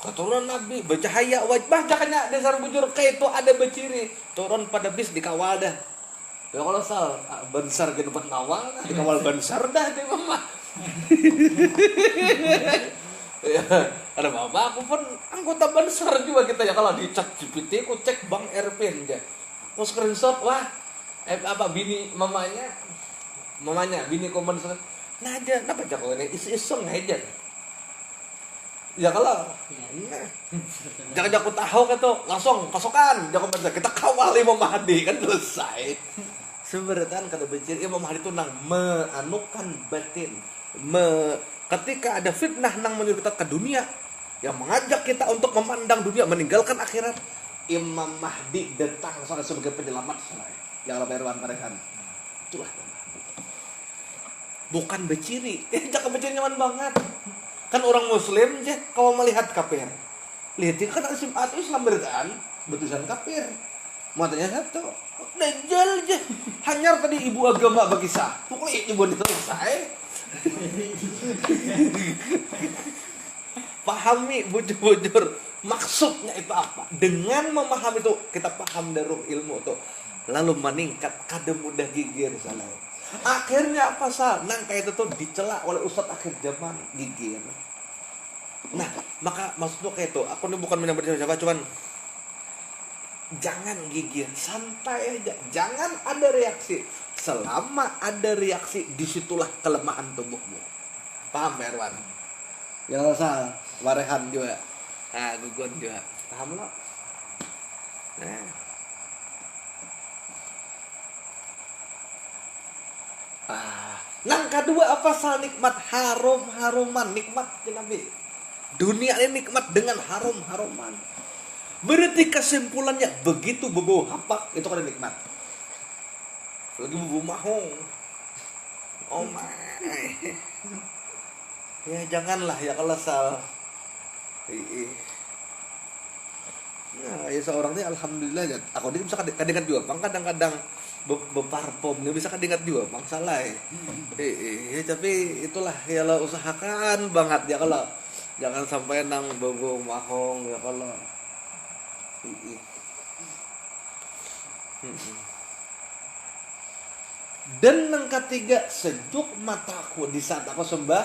keturunan Nabi bercahaya wajah jangannya dasar bujur kayak itu ada berciri turun pada bis dikawal dah. Ya kalau sal bensar ke depan awal dikawal bensar dah di mama. Ya, ada apa aku pun anggota Bansar juga kita ya kalau dicek GPT aku cek Bang Erpin aja. Aku screenshot wah apa bini mamanya bini komen nah aja kenapa aja kau ini iseng aja. Ya kalau jangan aku tahu kan tuh langsung kosokan jangan baca kita kawal Imam Mahdi kan selesai. Sebenarnya kan kada berciri Imam Mahdi itu nang meanukan batin ketika ada fitnah nang menyuruh kita ke dunia yang mengajak kita untuk memandang dunia meninggalkan akhirat, Imam Mahdi datang sebagai penyelamat yang lebih Irwan parehan. Itulah bukan berciri. Jangan berciri nyaman banget. Kan orang Muslim je kalau melihat kafir. Lihat kan Islam berdan betusan kafir. Matanya satu. Dajjal je. Hanyar tadi ibu agama bagi sah. Pokoknya ibu itu selesai. pahami bujur-bujur maksudnya itu apa. Dengan memahami itu kita paham dari ruh ilmu tuh, lalu meningkat kada mudah gigir salah. Akhirnya apa sah? Nang kayak itu tuh dicela oleh ustadz akhir zaman gigir. Nah, maka maksudnya kayak itu, aku ini bukan menyambar siapa, cuman jangan gigir, santai aja, jangan ada reaksi. Selama ada reaksi, disitulah kelemahan tubuhmu. Paham Pak Erwan? Ya salah, Warehan juga, Gugun juga, paham lo? Nang kedua apa sal nikmat harum-haruman, nikmat ya Nabi. Dunia ini nikmat dengan harum-haruman. Berarti kesimpulannya begitu berbau hapak itu kan nikmat. Lagi berbau mahong. Oh my. Ya janganlah ya kalau sal. Nah, ya seorang ini alhamdulillah ya. Aku dia bisa kadang-kadang juga, kadang-kadang beparfum dia bisa kadang juga, bang salah ya. Tapi itulah ya lo usahakan banget ya kalau jangan sampai nang bau mahong ya kalau. Dan yang ketiga sejuk mataku di saat aku sembah.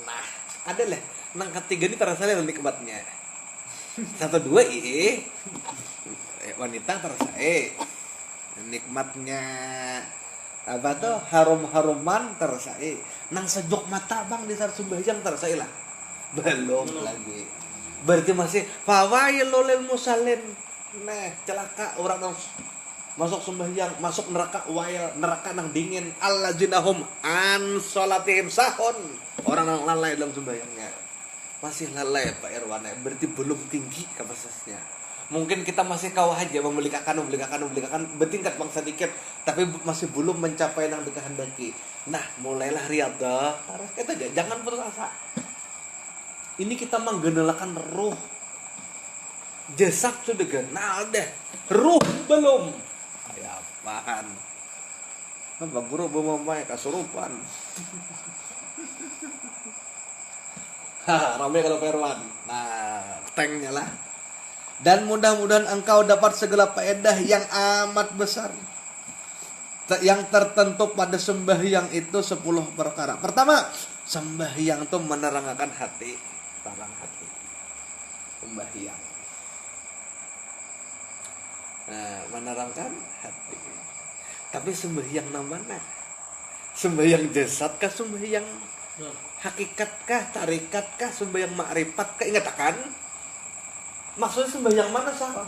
Nah, ada lah. Yang ketiga ini terasa nikmatnya. 1, 2 wanita terasa nikmatnya apa tuh harum-haruman terasa nang sejuk mata bang di saat sembahyang terasa lah belum lagi berarti masih fawail lil musallin. Nah celaka orang yang masuk sembahyang masuk neraka wail neraka nang dingin allazina hum an salatihim sahun orang yang lalai dalam sembahyangnya masih lalai Pak Irwan berarti belum tinggi kapasitasnya. Mungkin kita masih kau aja membelikan bertingkat bangsa dikit tapi masih belum mencapai yang dikehendaki. Nah mulailah riyadhah harus kita jangan putus asa. Ini kita menggenalakan ruh. Jasad sudah kenal deh, ruh belum. Ya apaan? Apa guru belum main kasurupan? Ramai kalau Perwan. Nah, tanknya lah. Dan mudah-mudahan engkau dapat segala faedah yang amat besar. Yang tertentu pada sembahyang itu 10 perkara. Pertama, sembahyang itu menerangkan hati, terang hati. Sembahyang. Nah, menerangkan hati. Tapi sembahyang mana? Sembahyang jasad kah sembahyang hakikatkah, tarikatkah, sembahyang ma'rifatkah? Ingat akan? Maksudnya sembahyang mana salah?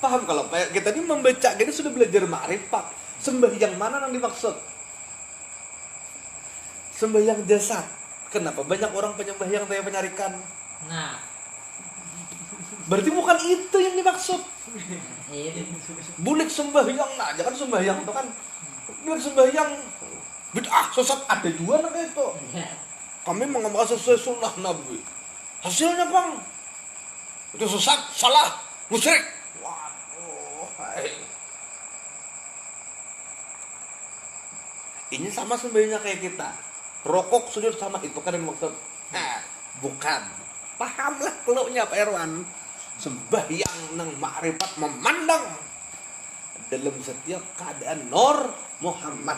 Paham kalau kita ini membaca gini sudah belajar ma'rifat. Sembahyang mana yang dimaksud? Sembahyang jasad. Kenapa banyak orang penyembahyang tapi penyarikan? Nah, berarti bukan itu yang dimaksud. Bulik sembahyang, nah jangan sembahyang itu kan. Bulik sembahyang bid'ah, sesat ada juga nak itu. Kami mengamalkan sesuai sunnah Nabi. Hasilnya bang, itu sesat, salah, musyrik. Waduh, ini sama sembahyangnya kayak kita. Rokok sujud sama itu kan yang maksud. Bukan. Pahamlah keluknya Pak Erwan. Sembahyang nang ma'rifat memandang dalam setiap keadaan Nur Muhammad.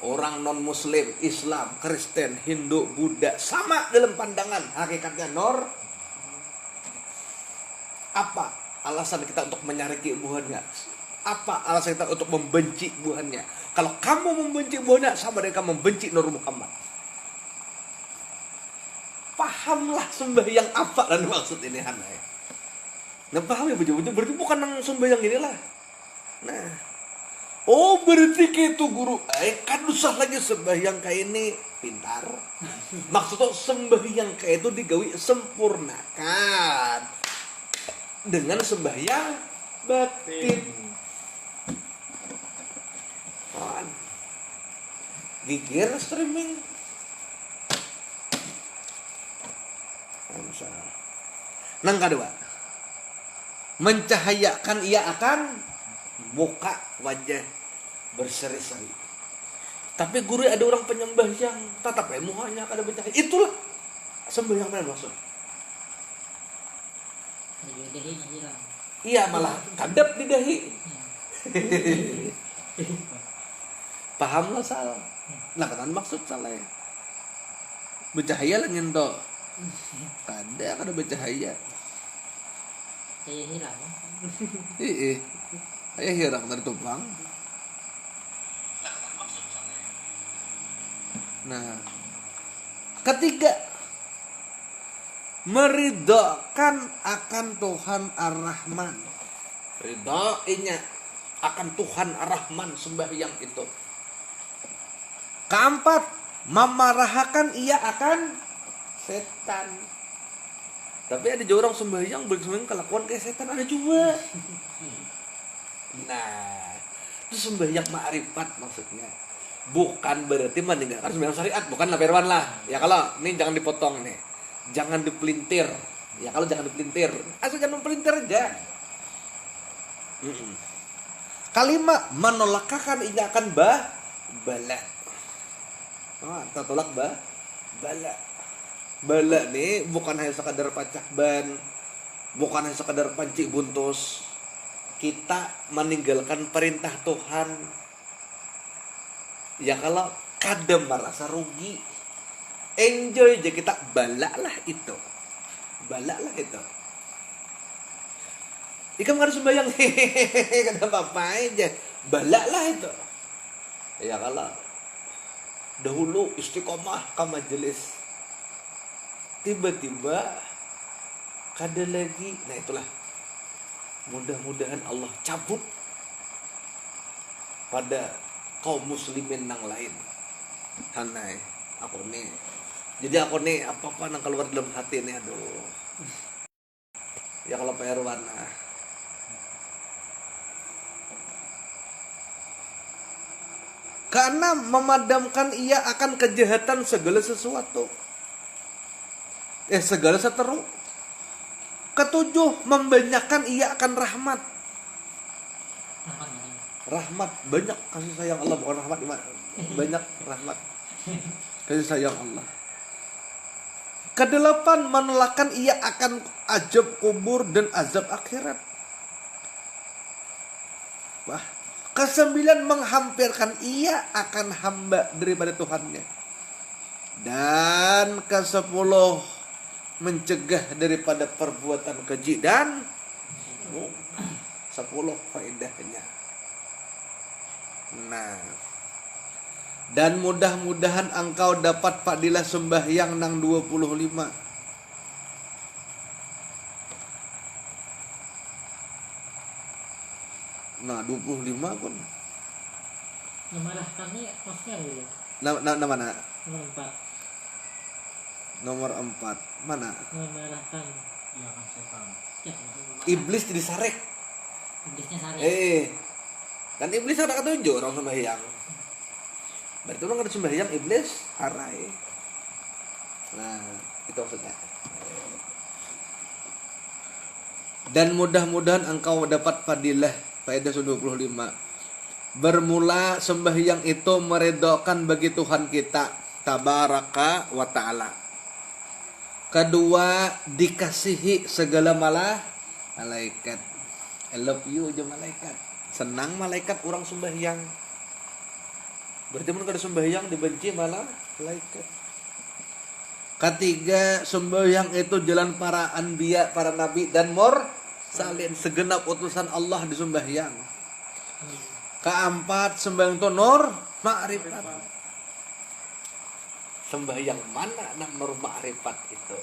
Orang non muslim, Islam, Kristen, Hindu, Buddha sama dalam pandangan hakikatnya Nur. Apa alasan kita untuk menyariki buahnya? Apa alasan kita untuk membenci buahnya? Kalau kamu membenci buahnya sama dengan kamu membenci Nur Muhammad. Pahamlah sembahyang apa dan maksud ini Hanai. Nah paham ya betul-betul berarti bukan yang sembahyang inilah. Nah, oh berarti kayak itu guru. Kan usah lagi sembahyang kayak ini pintar. Maksudnya sembahyang kayak itu digawi sempurnakan dengan sembahyang batin. Gigir streaming. Nang kedua, mencahayakan ia akan muka wajah berseri-seri. Tapi guru ada orang penyembah yang tatap muhanya kada bercahaya. Itulah sembahyang mana maksud? Dahinya hilang. Iya malah kadap di dahi. Paham lah salah. Nah kan maksud salah ya. Bercahaya lah ngento. Kada bercahaya. Saya hilang. Iya. Ayah hirang dari tumpang. Nah, ketiga, meridhakan akan Tuhan Ar-Rahman. Ridainya akan Tuhan Ar-Rahman sembahyang itu. Keempat, memarahkan ia akan setan. Tapi ada juga orang sembahyang bersembahyang kelakuan kayak setan ada juga. Nah, itu sembahyang ma'rifat maksudnya. Bukan berarti meninggalkan sembahyang syariat, bukanlah perwan lah. Ya kalau ini jangan dipotong nih. Jangan dipelintir. Ya kalau jangan dipelintir, asal jangan mempelintir aja. Kalimat menolakkan ini akan bala. Kita tolak bala. Bala nih bukan hanya sekadar pacak ban, bukan hanya sekadar panci buntus. Kita meninggalkan perintah Tuhan. Ya kalau kadang merasa rugi, enjoy aja kita balaklah itu. Ikan harus sembahyang kata apa aja, balaklah itu. Ya kalau dahulu istiqomah ke majelis, tiba-tiba kada lagi, nah itulah. Mudah-mudahan Allah cabut pada kaum muslimin yang lain. Hanai, aku nih. Jadi aku nih apa-apa yang keluar dalam hati nih, aduh. Ya kalau Pak Erwan nah. Karena memadamkan ia akan kejahatan segala sesuatu. Segala seteru. Ketujuh, membanyakkan ia akan rahmat. Rahmat, banyak kasih sayang Allah, bukan rahmat iman. Banyak rahmat. Kasih sayang Allah. Kedelapan, menolakkan ia akan azab kubur dan azab akhirat. Wah. Kesembilan, menghampirkan ia akan hamba daripada Tuhannya. Dan kesepuluh, mencegah daripada perbuatan keji. Dan 10 faedahnya. Nah, dan mudah-mudahan engkau dapat fadilah sembahyang nang 25. Nah 25 pun Memarahkannya maksudnya dulu. Nama mana? Nomor 4. Nomor 4. Mana? Memarahkan. Iya kan setan. Iblis jadi sarek. Iblisnya sari. Kan iblis ada ketujuh orang sembahyang. Berarti orang ada sembahyang iblis arai. Nah, itu maksudnya. Dan mudah-mudahan engkau dapat fadilah faedah 25. Bermula sembahyang itu meredhakan bagi Tuhan kita tabaraka wa ta'ala. Kedua, dikasihi segala malaikat. I love you aja malaikat. Senang malaikat orang sembahyang. Berarti mun kada sembahyang dibenci malah malaikat. Ketiga, sembahyang itu jalan para anbiya, para nabi dan mursalin, segenap utusan Allah disembahyang. Keempat, sembahyang itu nur ma'rifat. Sembahyang mana nah nur ma'rifat itu?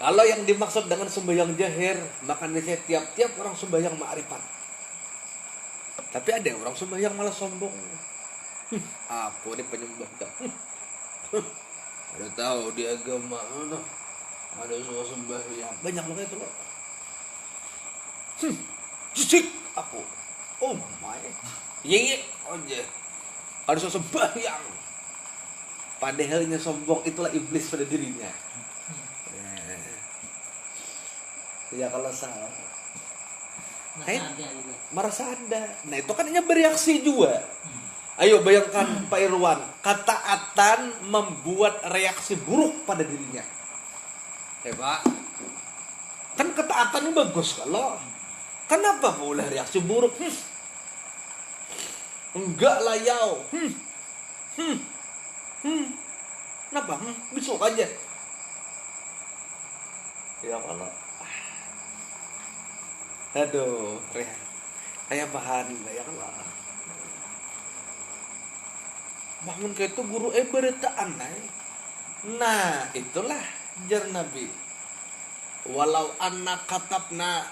Kalau yang dimaksud dengan sembahyang jahir, maka saya tiap-tiap orang sembahyang ma'rifat. Tapi ada orang sembahyang malah sombong. Apa ini penyembah dah? Ada tahu di agama ada suara sembahyang banyak loh itu loh. Jijik aku. Oh my. Ye aja. Ada suara sembahyang. Padahalnya sombong itulah iblis pada dirinya. Ya kalau salah. Merasa ada. Nah itu kan hanya bereaksi juga. Ayo bayangkan Pak Irwan, ketaatan membuat reaksi buruk pada dirinya. Pak, kan ketaatan ini bagus kalau. Kenapa boleh reaksi buruk? Enggak lah yau. Kenapa? Besok aja. Ya kalau. Aduh, kayak bahan ya kalau. Bangun kayak itu guru beritaan nah itulah jar Nabi. Walau anna katabna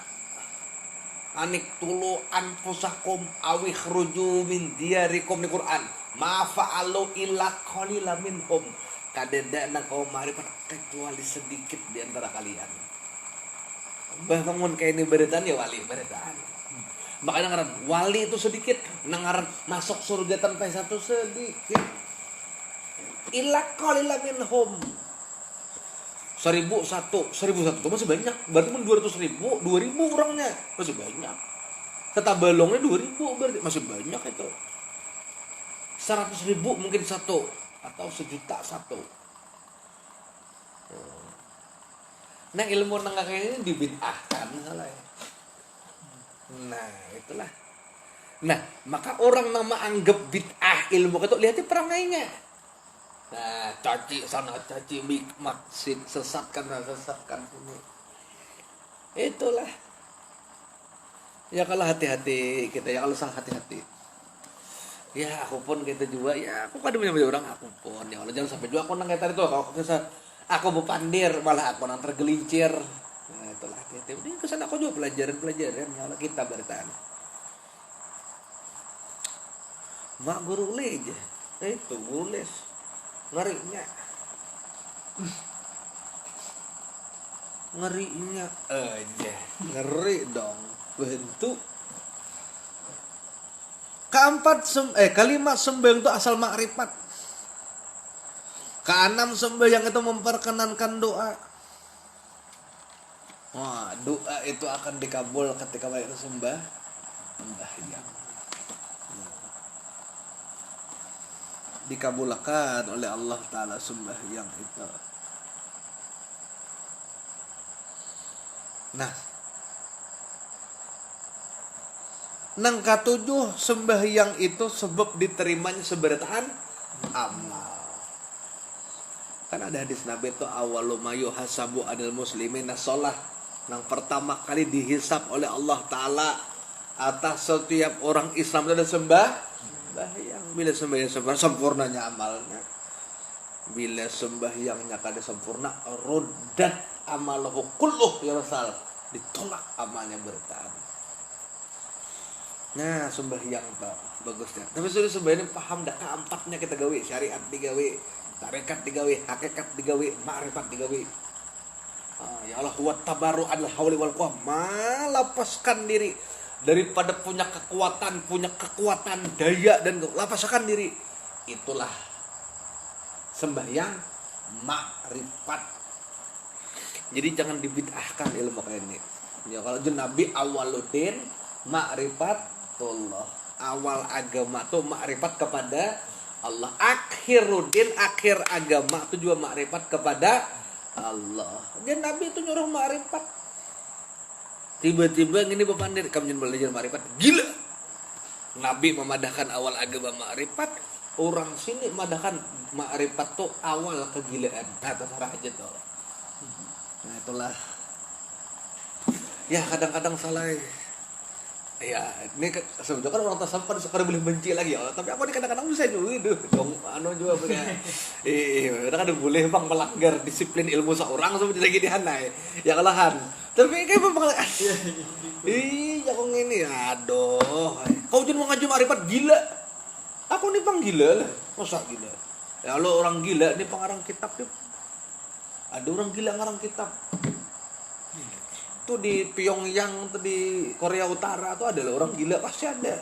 anik tulu anfusakum awi khruju min diyarikum di Quran ma fa'alu illa qalila minhum kadeda kau marifat kecuali sedikit di antara kalian. Bangun kayak ini beritaan ya wali beritaan. Makanya ngaran wali itu sedikit, nangaran masuk surga tanpa satu sedikit. Illa qalila minhum. 1.001 itu masih banyak. Berarti pun 200.000, 2.000 orangnya masih banyak. Ketabalongnya 2.000 berarti masih banyak itu. 100.000 mungkin satu atau 1.000.000 satu. Nah ilmu nengah kayak ini dibid'ahkan salah ya. Nah itulah. Nah maka orang nama anggap bid'ah ilmu itu lihatnya perangainya. Nah caci sana caci maksud sesatkan ini. Itulah. Ya kalau hati-hati kita ya kalau salah hati-hati. Ya aku pun kita juga ya aku kadang punya orang aku pun ya kalau jangan sampai juga aku nang kayak tadi tuh kalau aku berpandir malah aku nang tergelincir. Nah itulah hati-hati. Ini kesana aku juga pelajaran kalau kita bertahan. Mak guru les aja. Itu guru les. Ngerinya aja. Ngeri dong. Bentuk kalimat sembahyang itu asal makrifat. Keenam sembahyang itu memperkenankan doa. Wah, doa itu akan dikabul ketika kita sembahyang. Dikabulkan oleh Allah Ta'ala sembahyang itu. Nah, nang katujuh sembahyang itu sebab diterimanya seberataan amal. Kan ada hadis Nabi itu awalu mayu hasabu anil muslimin sholah. Nang pertama kali dihisab oleh Allah Ta'ala atas setiap orang Islam itu ada sembahyang. Bila sembahyang sempurnanya amalnya. Bila sembahyangnya kada sempurna roddat amalahu kulluh ya Rasul. Ditolak amalnya bertahan. Nah sembahyang tuh bagusnya. Tapi sudah sembahyang paham dah keempatnya kita gawe syariat digawe, tarekat digawe, hakikat digawe, ma'rifat digawe. Ya Allah wa tabaru al hauli wal quwwah malapaskan diri daripada punya kekuatan daya dan lapaskan diri. Itulah sembahyang ma'rifat. Jadi jangan dibid'ahkan ilmu kayak ini. Ya kalau Nabi awaludin ma'rifatullah. Awal agama tuh ma'rifat kepada Allah. Akhiruddin akhir agama itu juga ma'rifat kepada Allah. Dan Nabi itu nyuruh ma'rifat. Tiba-tiba ini berpandir kamu jangan belajar ma'rifat. Gila. Nabi memadahkan awal agama ma'rifat. Orang sini memadahkan ma'rifat tuh awal kegilaan. Nah terserah aja tuh. Nah itulah. Ya kadang-kadang salah. Ya, ini sebetulnya kan orang tasawuf kan suka boleh benci lagi ya. Tapi aku ini kadang-kadang bisa juga dong juga punya. Kadang boleh bang melanggar disiplin ilmu seorang seperti lagi di hanai. Ya kalahan. Tapi kayak memang kok ini aduh. Kau jadi mau ngaji ma'rifat gila. Aku nih bang gila lah. Masa gila? Ya lo orang gila nih pengarang kitab tuh. Ada orang gila ngarang kitab. Tuh di Pyongyang tuh di Korea Utara tuh ada orang gila pasti ada.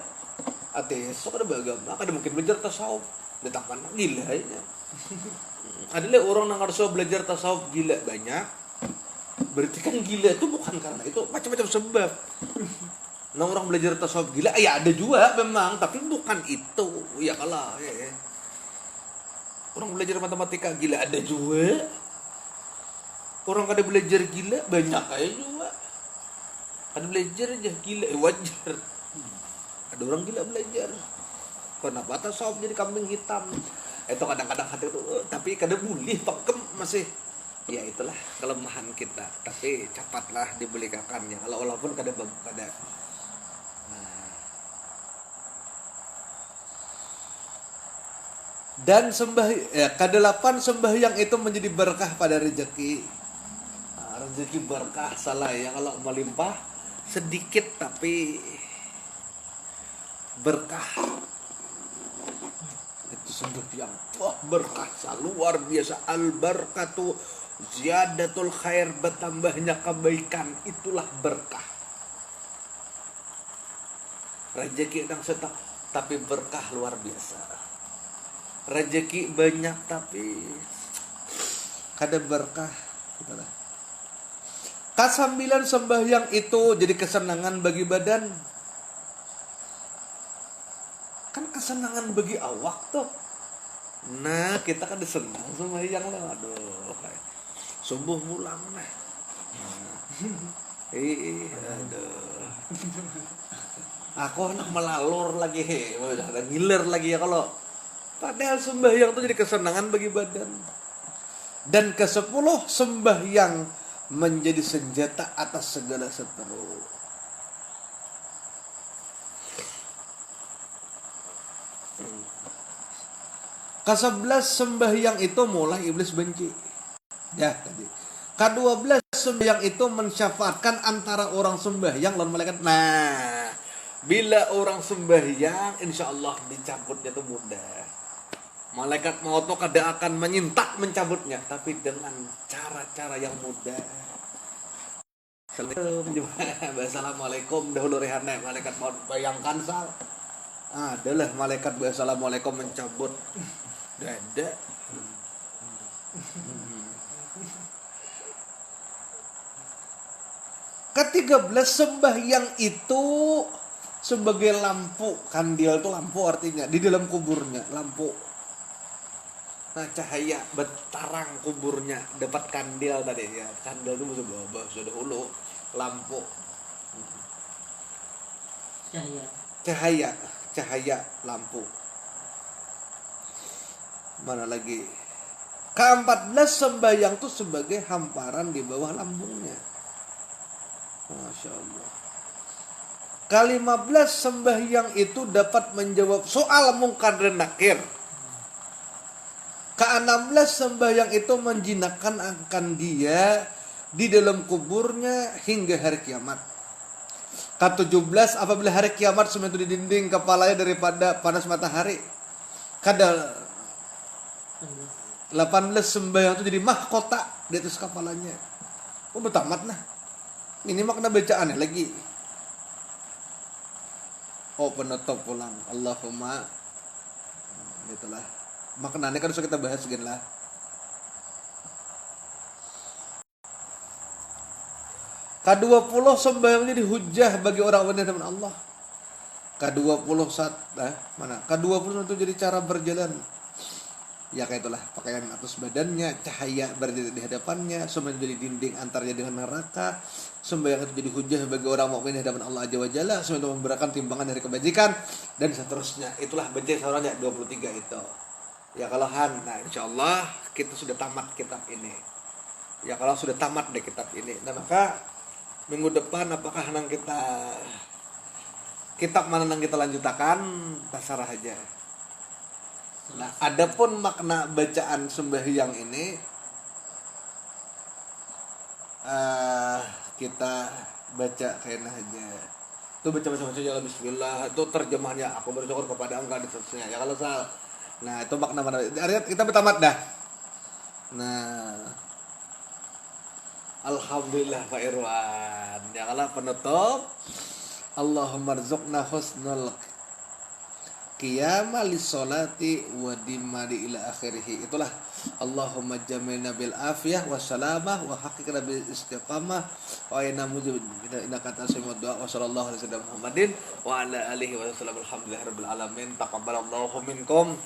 Ateis ada beragama, ada mungkin belajar tasawuf, ditangkan gila aja. Ada orang yang harus belajar tasawuf gila banyak. Berarti kan gila itu bukan karena itu macam-macam sebab. Nah, orang belajar tasawuf gila, ya ada juga memang, tapi bukan itu. Ya kalah. Ya. Orang belajar matematika gila ada juga. Orang kada belajar gila banyak aja juga. Kada belajar aja gila, wajar. Ada orang gila belajar. Kenapa tasawuf jadi kambing hitam? Itu kadang-kadang hati itu, tapi kada boleh pakem masih. Ya itulah kelemahan kita. Tapi cepatlah dibelikakannya. Kalau walaupun kada. Dan kedelapan sembahyang itu menjadi berkah pada rezeki. Nah, rezeki berkah salah ya, kalau melimpah sedikit tapi berkah. Itu sembahyang berkah luar biasa. Al barakatu ziyadatul khair, bertambahnya kebaikan, itulah berkah. Rezeki yang setak tapi berkah luar biasa. Rezeki banyak tapi kada berkah. Kasambilan sembahyang itu jadi kesenangan bagi badan. Kan kesenangan bagi awak tuh. Nah, kita kan senang sembahyang lah. Aduh. Subuh pulang nah. Aduh. Aku anak melalur lagi, udah ngiler lagi ya kalau. Padahal sembahyang itu jadi kesenangan bagi badan. Dan ke-10 sembahyang menjadi senjata atas segala seteru. Ke-11 sembahyang itu mulai iblis benci. Ya tadi. Ke-12 sembahyang itu mensyafaatkan antara orang sembahyang lawan malaikat. Nah, bila orang sembahyang insya Allah dicabutnya itu mudah. Malaikat maut itu kada akan menyintak mencabutnya, tapi dengan cara-cara yang mudah. Assalamualaikum dahulu rehane malaikat maut, bayangkan sal. Adalah malaikat assalamualaikum mencabut dada. Ke-13 sembahyang itu sebagai lampu. Kandil itu lampu artinya di dalam kuburnya, lampu. Nah, cahaya bertarang kuburnya, dapat kandil tadi ya. Kandil itu musuh bawa sudah hulu, lampu. Cahaya lampu. Mana lagi? Ke-14 sembahyang itu sebagai hamparan di bawah lambungnya. Masya Allah. Ke-15 sembahyang itu dapat menjawab soal mungkar dan nakir. Ke-16 sembahyang itu menjinakkan akan dia di dalam kuburnya hingga hari kiamat. Ke-17 apabila hari kiamat semua itu di dinding kepalanya daripada panas matahari. Ke-18 sembahyang itu jadi mahkota di atas kepalanya. Oh betamat nah. Ini makna bacaannya lagi. Oh penutup pulang. Allahumma. Itulah. Maknanya kan sudah kita bahas segini lah. Ke-20 sembahyang jadi hujah bagi orang benar dengan Allah. Ke-21 mana? Ke-20 itu jadi cara berjalan. Ya kayak itulah pakaian atas badannya, cahaya berada di hadapannya, semua jadi dinding antaranya dengan neraka. Sembahyang itu jadi hujah bagi orang mukmin di hadapan Allah Azza wa Jalla, semua itu memberikan timbangan dari kebajikan dan seterusnya. Itulah baca sauranya 23 itu. Ya kalau nah insyaallah kita sudah tamat kitab ini. Ya kalau sudah tamat deh kitab ini. Nah maka minggu depan apakah nang kita kitab mana nang kita lanjutakan terserah aja. Nah, adapun makna bacaan sembahyang ini kita baca kayaknya aja. Itu baca saja bismillah, itu terjemahnya aku bersyukur kepada Engkau dan seterusnya. Ya kalau salah. Nah, itu makna mana? Artinya kita bertamat dah. Nah, alhamdulillah Pak Irwan. Ya kalau penutup Allahumma rzuqna husnul qiyama lis-sholati wa dimari ila akhirih. Itulah Allahumma jamilna bil afiyah wa salamah wa haqiqna bil istiqamah wa inna mujib inna kata semua doa wa sallallahu alaihi wasallam Muhammadin wa ala alihi wa sallam alhamdulillahirabbil alamin taqabbalallahu minkum.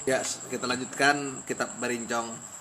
Ya, kita lanjutkan kitab Barincong.